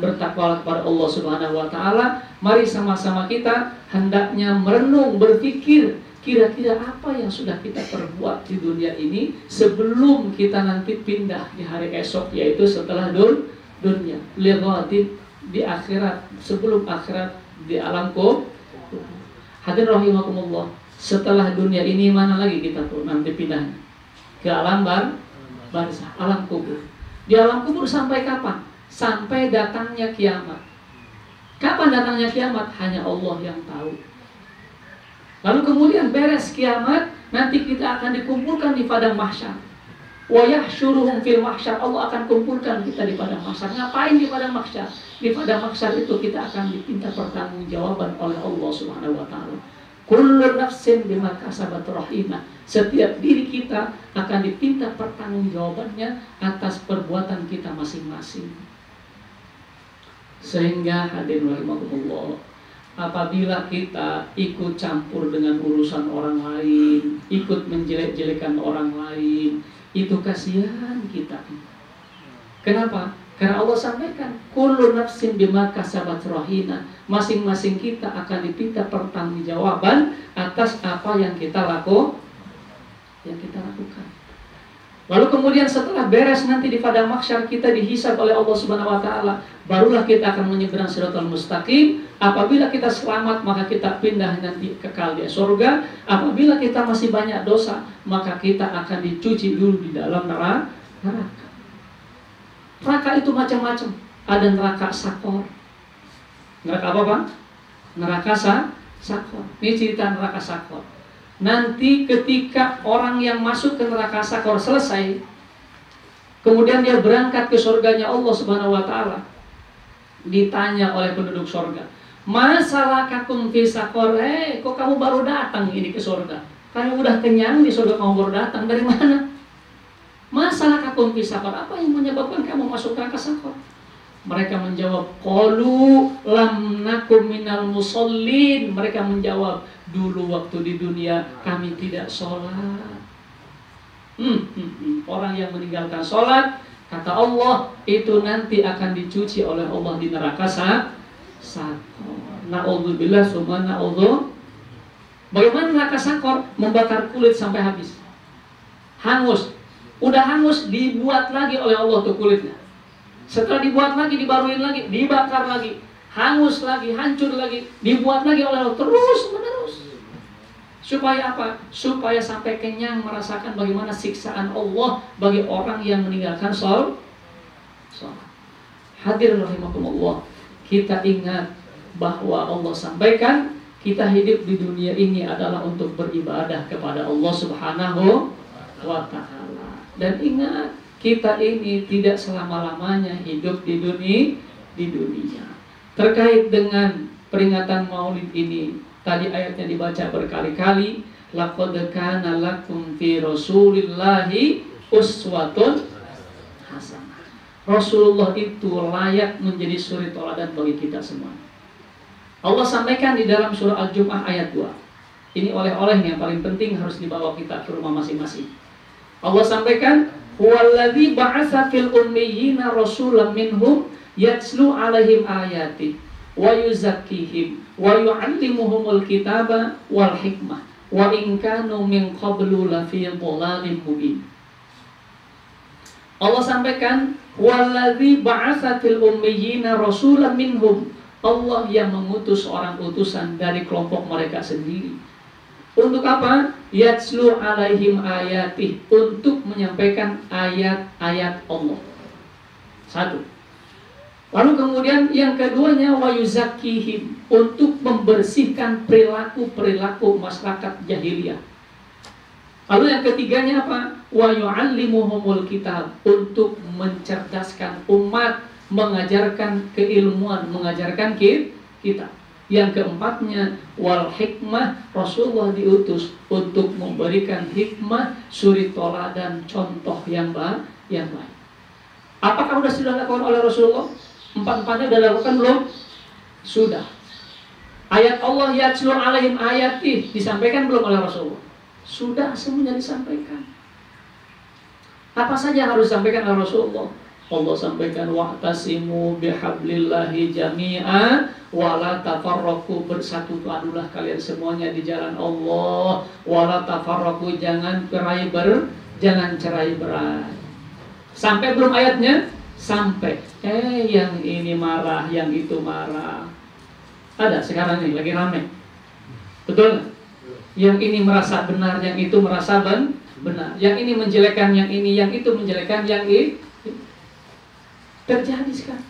bertakwa kepada Allah Subhanahu wa taala, mari sama-sama kita hendaknya merenung, berpikir kira-kira apa yang sudah kita perbuat di dunia ini sebelum kita nanti pindah di hari esok, yaitu setelah dunia. Lighadin, di akhirat, sebelum akhirat di alam kubur. Hadirin rahimakumullah, setelah dunia ini mana lagi kita tuh nanti pindah ke alam barzah, alam kubur. Di alam kubur sampai kapan? Sampai datangnya kiamat. Kapan datangnya kiamat? Hanya Allah yang tahu. Lalu kemudian beres kiamat, nanti kita akan dikumpulkan di padang mahsyar. Wa yahsyuruhum fil mahsyar. Allah akan kumpulkan kita di padang mahsyar. Ngapain di padang mahsyar? Di padang mahsyar itu kita akan diminta pertanggungjawaban oleh Allah Subhanahu wa taala. Kullu nafsin bima kasabat rahimah. Setiap diri kita akan dipinta pertanggungjawabannya atas perbuatan kita masing-masing. Sehingga hadirin rahimakumullah, apabila kita ikut campur dengan urusan orang lain, ikut menjelek-jelekan orang lain, itu kasihan kita. Kenapa? Karena Allah sampaikan, kullu nafsin bima kasabat rahina. Masing-masing kita akan dipinta pertanggungjawaban atas apa yang kita lakukan. Lalu kemudian setelah beres nanti di padang mahsyar kita dihisab oleh Allah Subhanahu wa taala, barulah kita akan menyeberang Shiratal Mustaqim. Apabila kita selamat, maka kita pindah nanti kekal di surga. Apabila kita masih banyak dosa, maka kita akan dicuci dulu di dalam neraka. Neraka itu macam-macam. Ada neraka sakor. Neraka apa, Pak? Neraka sakor. Ini cerita neraka sakor. Nanti ketika orang yang masuk ke neraka sakor selesai, kemudian dia berangkat ke surganya Allah Subhanahu wa taala, ditanya oleh penduduk surga, "Masalakakum fi sakor? Kok kamu baru datang ini ke surga? Kamu udah kenyang di surga, kamu baru datang dari mana? Masalakakum fi sakor? Apa yang menyebabkan kamu masuk neraka sakor?" Mereka menjawab, qalu lam nakum minal musallin. Mereka menjawab, dulu waktu di dunia kami tidak sholat. Orang yang meninggalkan sholat, kata Allah, itu nanti akan dicuci oleh Allah di neraka sakor. Na'udzubillah summa na'udzu. Bagaimana neraka sakor? Membakar kulit sampai habis, hangus. Udah hangus, dibuat lagi oleh Allah tuh kulitnya. Setelah dibuat lagi, dibaruin lagi, dibakar lagi, hangus lagi, hancur lagi, dibuat lagi oleh Allah terus menerus. Supaya apa? Supaya sampai kenyang merasakan bagaimana siksaan Allah bagi orang yang meninggalkan sholat. Hadirin rahimakumullah, kita ingat bahwa Allah sampaikan kita hidup di dunia ini adalah untuk beribadah kepada Allah Subhanahu wa ta'ala. Dan ingat, kita ini tidak selama-lamanya hidup di dunia. Terkait dengan peringatan Maulid ini, tadi ayatnya dibaca berkali-kali, laqad kana lakum fi Rasulillahi uswatun hasanah. Rasulullah itu layak menjadi suri teladan bagi kita semua. Allah sampaikan di dalam surah Al-Jumu'ah ayat 2. Ini oleh-oleh yang paling penting harus dibawa kita ke rumah masing-masing. Allah sampaikan, huwallazi ba'atsa fil ummiyina rasulan minhum yatslu 'alaihim ayati wa yuzakkihim wa yu'allimuhumul kitaba wal hikmah wa in kanu min qablu lafi dhalalin mubin. Allah sampaikan, huwallazi ba'atsa fil ummiyina rasulan minhum. Allah yang mengutus orang utusan dari kelompok mereka sendiri. Untuk apa? Yatslu alaihim ayatih, untuk menyampaikan ayat-ayat Allah. Satu. Lalu kemudian yang keduanya wa yuzakkihim, untuk membersihkan perilaku-perilaku masyarakat jahiliyah. Lalu yang ketiganya apa? Wa yu'allimuhumul kitab, untuk mencerdaskan umat, mengajarkan keilmuan, mengajarkan kitab. Yang keempatnya wal hikmah, Rasulullah diutus untuk memberikan hikmah, suri toladan, contoh yang baik. Apakah sudah dilakukan oleh Rasulullah? Empat-empatnya sudah dilakukan belum? Sudah. Ayat Allah yatslu alaihim ayatih disampaikan belum oleh Rasulullah? Sudah, semuanya disampaikan. Apa saja yang harus disampaikan oleh Rasulullah? Allah sampaikan wa'tasimu bihablillahi jami'a wala tafarraqu, bersatu padulah kalian semuanya di jalan Allah, wala tafarraqu, jangan cerai berai. Sampai belum ayatnya? Sampai. Yang ini marah, yang itu marah. Ada sekarang nih lagi rame. Betul? Yang ini merasa benar, yang itu merasa benar. Yang ini menjelekkan yang ini, yang itu menjelekkan yang ini. Terjadi sekarang.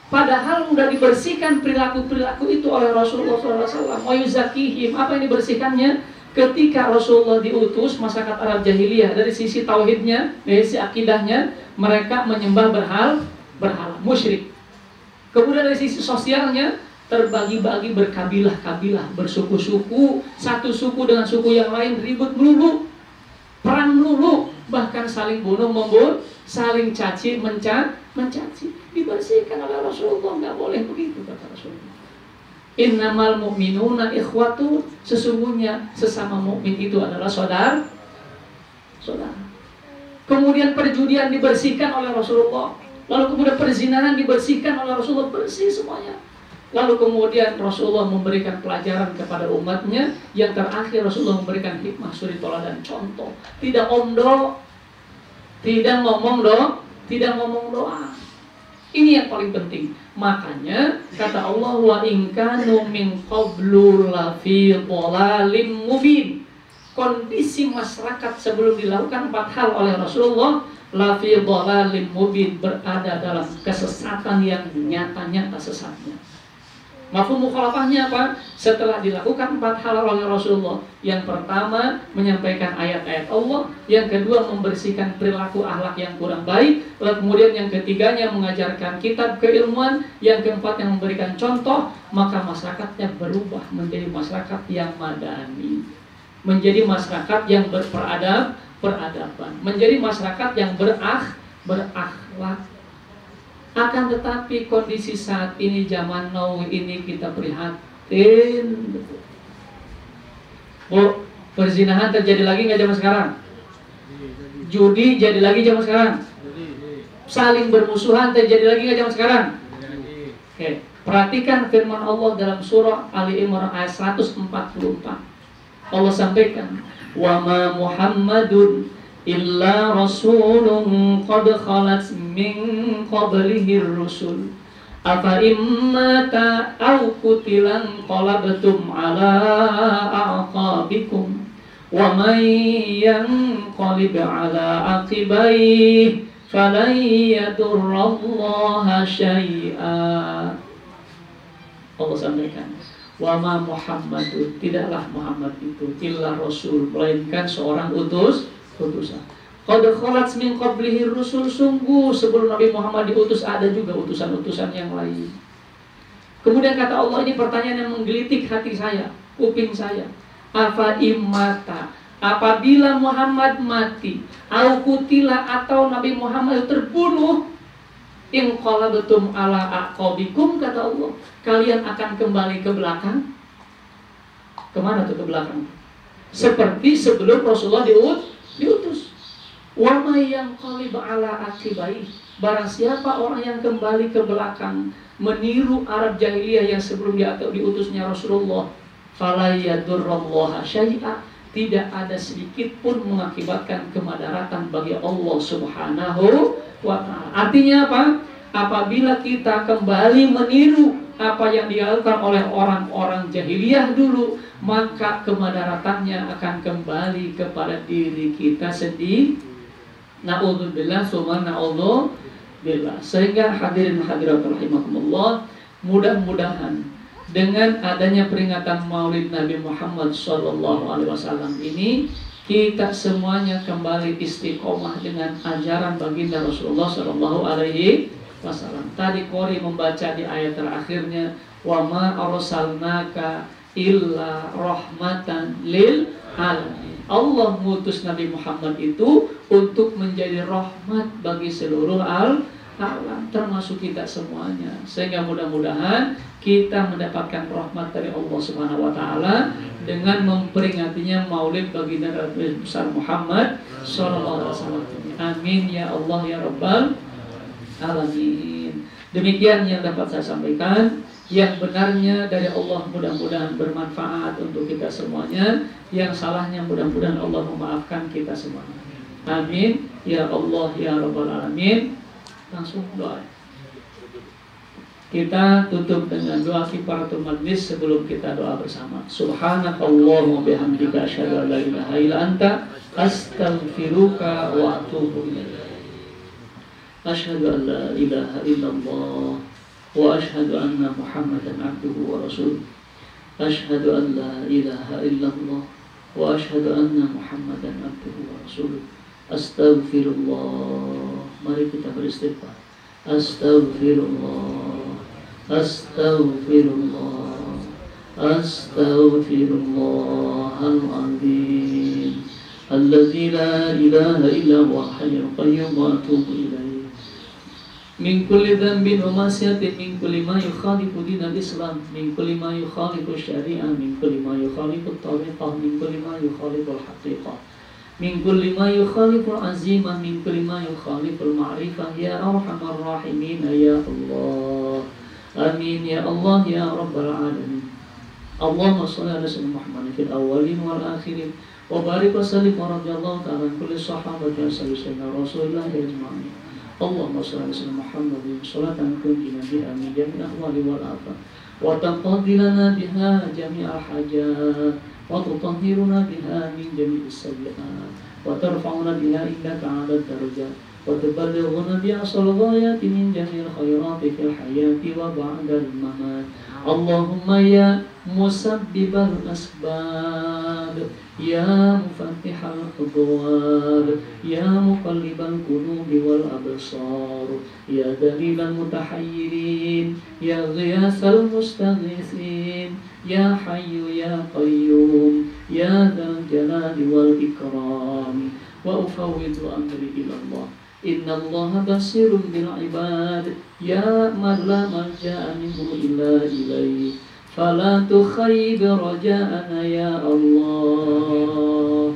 Padahal sudah dibersihkan perilaku-perilaku itu oleh Rasulullah SAW. Wa yuzakihim, apa yang dibersihkannya? Ketika Rasulullah diutus, masyarakat Arab jahiliyah dari sisi tauhidnya, dari sisi akidahnya, mereka menyembah berhala, musyrik. Kemudian dari sisi sosialnya, terbagi-bagi berkabilah-kabilah, bersuku-suku, satu suku dengan suku yang lain ribut melulu, perang melulu, bahkan saling bunuh-membunuh, saling caci mencaci. Dibersihkan oleh Rasulullah, nggak boleh begitu kata Rasulullah. Innamal mu'minuna ikhwatu, sesungguhnya sesama mukmin itu adalah saudara. Kemudian perjudian dibersihkan oleh Rasulullah, lalu kemudian perzinahan dibersihkan oleh Rasulullah, bersih semuanya. Lalu kemudian Rasulullah memberikan pelajaran kepada umatnya. Yang terakhir Rasulullah memberikan hikmah, suri toladan, contoh. Tidak omdo, tidak ngomong doa. Ini yang paling penting. Makanya kata Allah, wa in kanu min qablu lafi dhalalim mubin. Kondisi masyarakat sebelum dilakukan 4 hal oleh Rasulullah, lafi dhalalim mubin, berada dalam kesesatan yang nyata-nyata sesatnya. Mafhum mukhalafahnya apa? Setelah dilakukan 4 hal oleh Rasulullah, yang pertama menyampaikan ayat-ayat Allah, yang kedua membersihkan perilaku akhlak yang kurang baik, lalu kemudian yang ketiganya mengajarkan kitab keilmuan, yang keempat yang memberikan contoh, maka masyarakatnya berubah menjadi masyarakat yang madani, menjadi masyarakat yang peradaban, menjadi masyarakat yang berakhlak. Akan tetapi kondisi saat ini, zaman now ini, kita prihatin. Oh, perzinahan terjadi lagi nggak zaman sekarang? Judi jadi lagi zaman sekarang? Saling bermusuhan terjadi lagi nggak zaman sekarang? Oke, perhatikan firman Allah dalam surah Ali Imran ayat 144. Allah sampaikan, wa ma Muhammadun illa rasulun qad khalat min qablihi rusul afa immata aw qutilan qalabtum ala aqabikum wa may yanqalib ala aqibaihi falan yadurrallaha syai'a. Allah sampaikan, wa ma Muhammadun, tidaklah Muhammad itu illa rasul, melainkan seorang utusan. Qad khalat min qablihi rusul, sungguh sebelum Nabi Muhammad diutus ada juga utusan-utusan yang lain. Kemudian kata Allah, ini pertanyaan yang menggelitik hati saya, kuping saya. Afa immata, apabila Muhammad mati, au kutila, atau Nabi Muhammad terbunuh, in qalabtum ala aqabikum, kata Allah, kalian akan kembali ke belakang. Kemana tuh ke belakang? Seperti sebelum Rasulullah diutus. Wa may yanqalib ala aqibai, barang siapa orang yang kembali ke belakang meniru Arab jahiliyah yang sebelum diutusnya Rasulullah, fala yadurrallaha syai'a, tidak ada sedikit pun mengakibatkan kemadaratan bagi Allah Subhanahu wa ta'ala. Artinya apa? Apabila kita kembali meniru apa yang dilakukan oleh orang-orang jahiliyah dulu, maka kemadaratannya akan kembali kepada diri kita sendiri. Na'udzubillah summa na'udzubillah. Sehingga hadirin hadirat rahimakumullah, mudah-mudahan dengan adanya peringatan Maulid Nabi Muhammad SAW ini, kita semuanya kembali istiqomah dengan ajaran baginda Rasulullah SAW. Tadi Qori membaca di ayat terakhirnya, wa ma arsalnaka illa rahmatan lil alamin. Allah mengutus Nabi Muhammad itu untuk menjadi rahmat bagi seluruh alam, termasuk kita semuanya. Sehingga mudah-mudahan kita mendapatkan rahmat dari Allah Subhanahu wa ta'ala dengan memperingatinya Maulid baginda Nabi besar Muhammad SAW. Amin ya Allah ya Rabbal alamin. Demikian yang dapat saya sampaikan. Yang benarnya dari Allah mudah-mudahan bermanfaat untuk kita semuanya. Yang salahnya mudah-mudahan Allah memaafkan kita semuanya. Amin ya Allah ya Rabbal alamin. Langsung doa. Kita tutup dengan doa kifaratul majlis sebelum kita doa bersama. Subhanakallahumma bihamdika asyhadu an la ilaha illa anta astaghfiruka wa atubu ilaik. Asyhadu an la ilaha illallah wa asyhadu anna Muhammadan abduhu wa rasuluh. Asyhadu an la ilaha illallah wa asyhadu anna Muhammadan abduhu wa rasuluh. Astaghfirullah. Mari kita beristighfar. Astaghfirullah. Astaghfirullah, astaghfirullahaladzim, alladzi la ilaha illa huwa hayyul qayyum wa atubu ilaih. Min kulli dhanbin wa ma'siyatin, min kulli ma yukhalifu dinal Islam, min kulli ma yukhalifu syari'ah, min kulli ma yukhalifu tariqah, min kulli ma yukhalifu al-haqiqah, min kulli ma yukhalifu al-azimah, min kulli ma yukhalifu al-ma'rifah, ya arhamar rahimin ya Allah. Amin ya Allah ya rabbal alamin. Allahumma shalli ala sayyidina Muhammad fil awwalin wal akhirin wa barik wa sallim wa radhiyallahu ta'ala an kulli sahabati sayyidina Rasulullah ajma'in. Allahumma shalli ala sayyidina Muhammadin sholatan tunjina biha min jami'il ahwali wal afat wa taqdi lana biha jami'al hajat wa tutahhiruna biha min jami'is sayyi'at wa tarfa'una biha indaka 'ala darajat wa tuballighuna biha al-ghayati min jami'il khairati fil hayati wa ba'da al-mamat. Allahumma ya musabbibal asbab, ya mufattihal khudwar, ya muqallibal qulubi wal absar, ya dalilal mutahayyirin, ya ghiyasal mustaghithin, ya hayyu ya qayyum, ya dzal jalali wal ikram. Wa ufawwidu amri ila Allah. Inna Allah basirun bil ibad, ya man la malja'a minhu illa ilayhi, fala tukhayyib raja'ana ya Allah,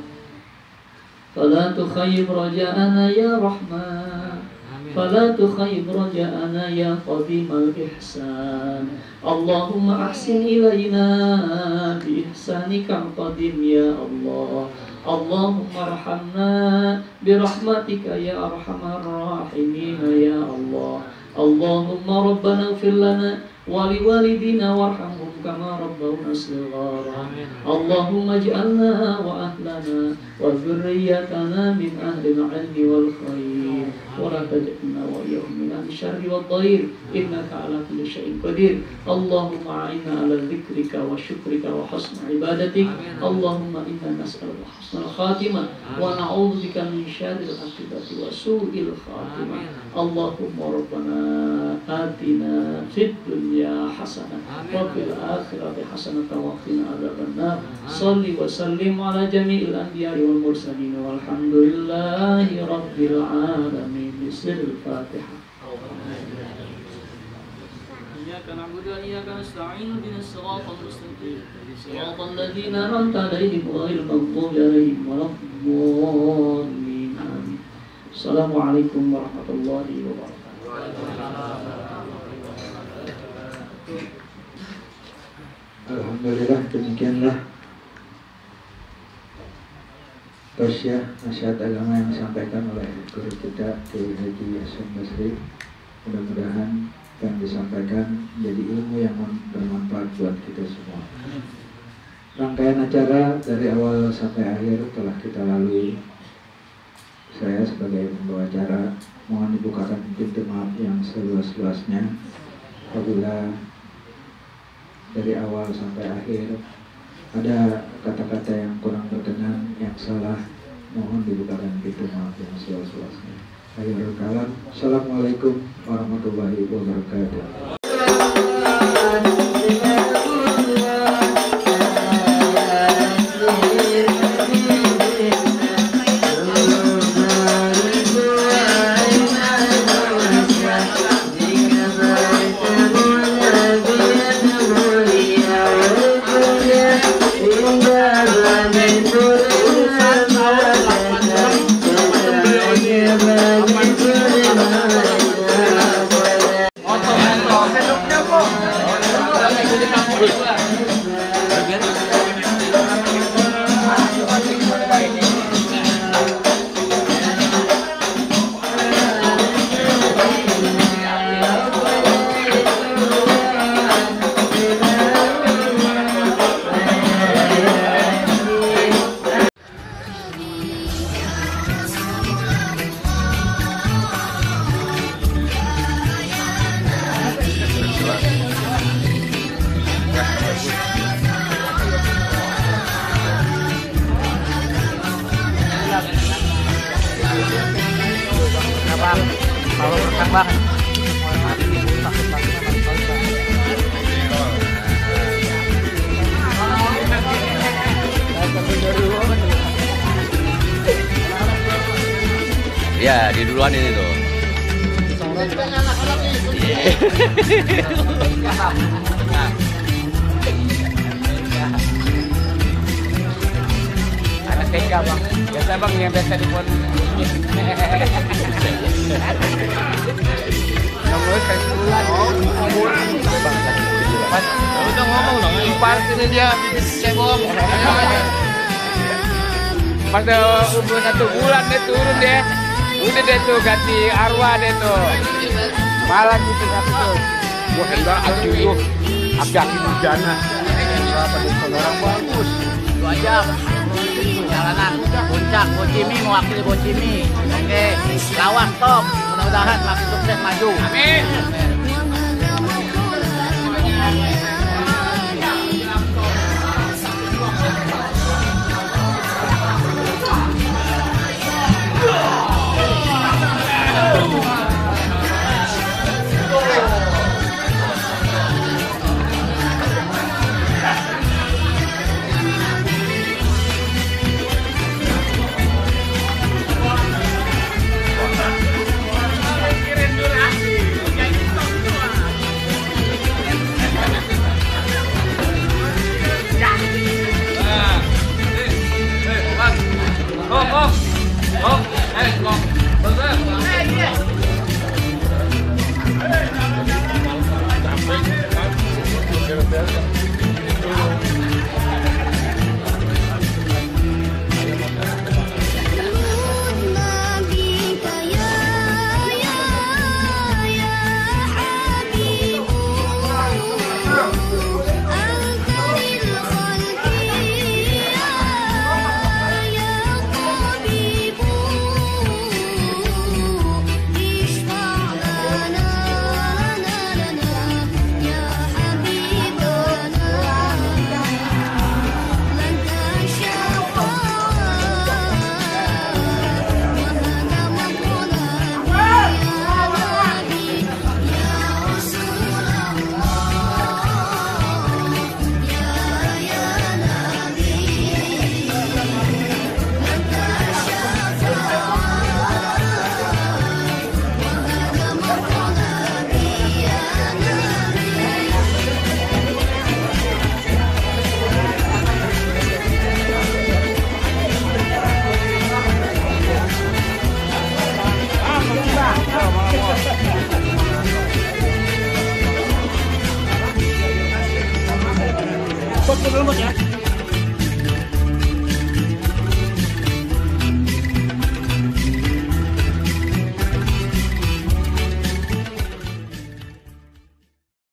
fala tukhayyib raja'ana ya Rahman, fala tukhayyib raja'ana ya qadimal ihsan. Allahumma ahsin ilayna bi ihsanika qadim ya Allah. Allahumma arhamna birahmatika ya arhamar rahimin ya Allah. Allahumma rabbana ighfir lana wa liwalidina warhamhum kama rabbawna shighara. Allahumma ij'alna wa ahlana wa dhurriyyatana min ahli al-'ilmi wal khair wa la taj'alna wa iyyahum min ahli syarri wad dhair innaka 'ala kulli syai'in qadir. Allahumma a'inna 'ala dzikrika wa syukrika wa husni ibadatik. Allahumma inna nas'aluka husnal khatimah wa na'udzubika min syarril aqibati wa su'il khatimah. Allahumma rabbana atina fid dunya hasanah wa fil akhirati hasanah wa qina adzabannar. Shalli wa sallim ala jami'il anbiya'i wal mursalin walhamdulillahi rabbil alamin. Bismillahil Fatihah. Iyyaka na'budu wa iyyaka nasta'in ihdinas siratal mustaqim siratal ladzina an'amta 'alaihim ghairil maghdubi 'alaihim waladdallin. Amin. Assalamualaikum warahmatullahi wabarakatuh. Alhamdulillah, demikianlah tausiah nasihat agama yang disampaikan oleh guru kita Kiai Haji Hasyim Basri. Mudah-mudahan yang disampaikan menjadi ilmu yang bermanfaat buat kita semua. Rangkaian acara dari awal sampai akhir telah kita lalui. Saya sebagai pembawa acara mohon dibukakan pintu maaf yang seluas-luasnya apabila dari awal sampai akhir ada kata-kata yang kurang berkenan, yang salah, mohon dibukakan pintu maaf yang seluas-luasnya. Akhirul kalam. Assalamualaikum warahmatullahi wabarakatuh. Kalau berkembang, mati sakit-sakitnya Ya, di duluan ini tuh. Anak TK bang, biasa bang yang biasa di pon. Nomor keseluruhan. Udah ngomong dong, impar ini dia cebong. Pada umur 1 bulan dia turun deh. Udah deh tuh ganti arwah deh tuh. Malah gitu tuh. Gua hendak aku abdaki bujana. Berapa desa orang bagus. 2 jam. Jalanan puncak Bocimi mewakili Bocimi. Oke, lawas top. Mudah-mudahan makin sukses maju. Amin. Foto dulu ya.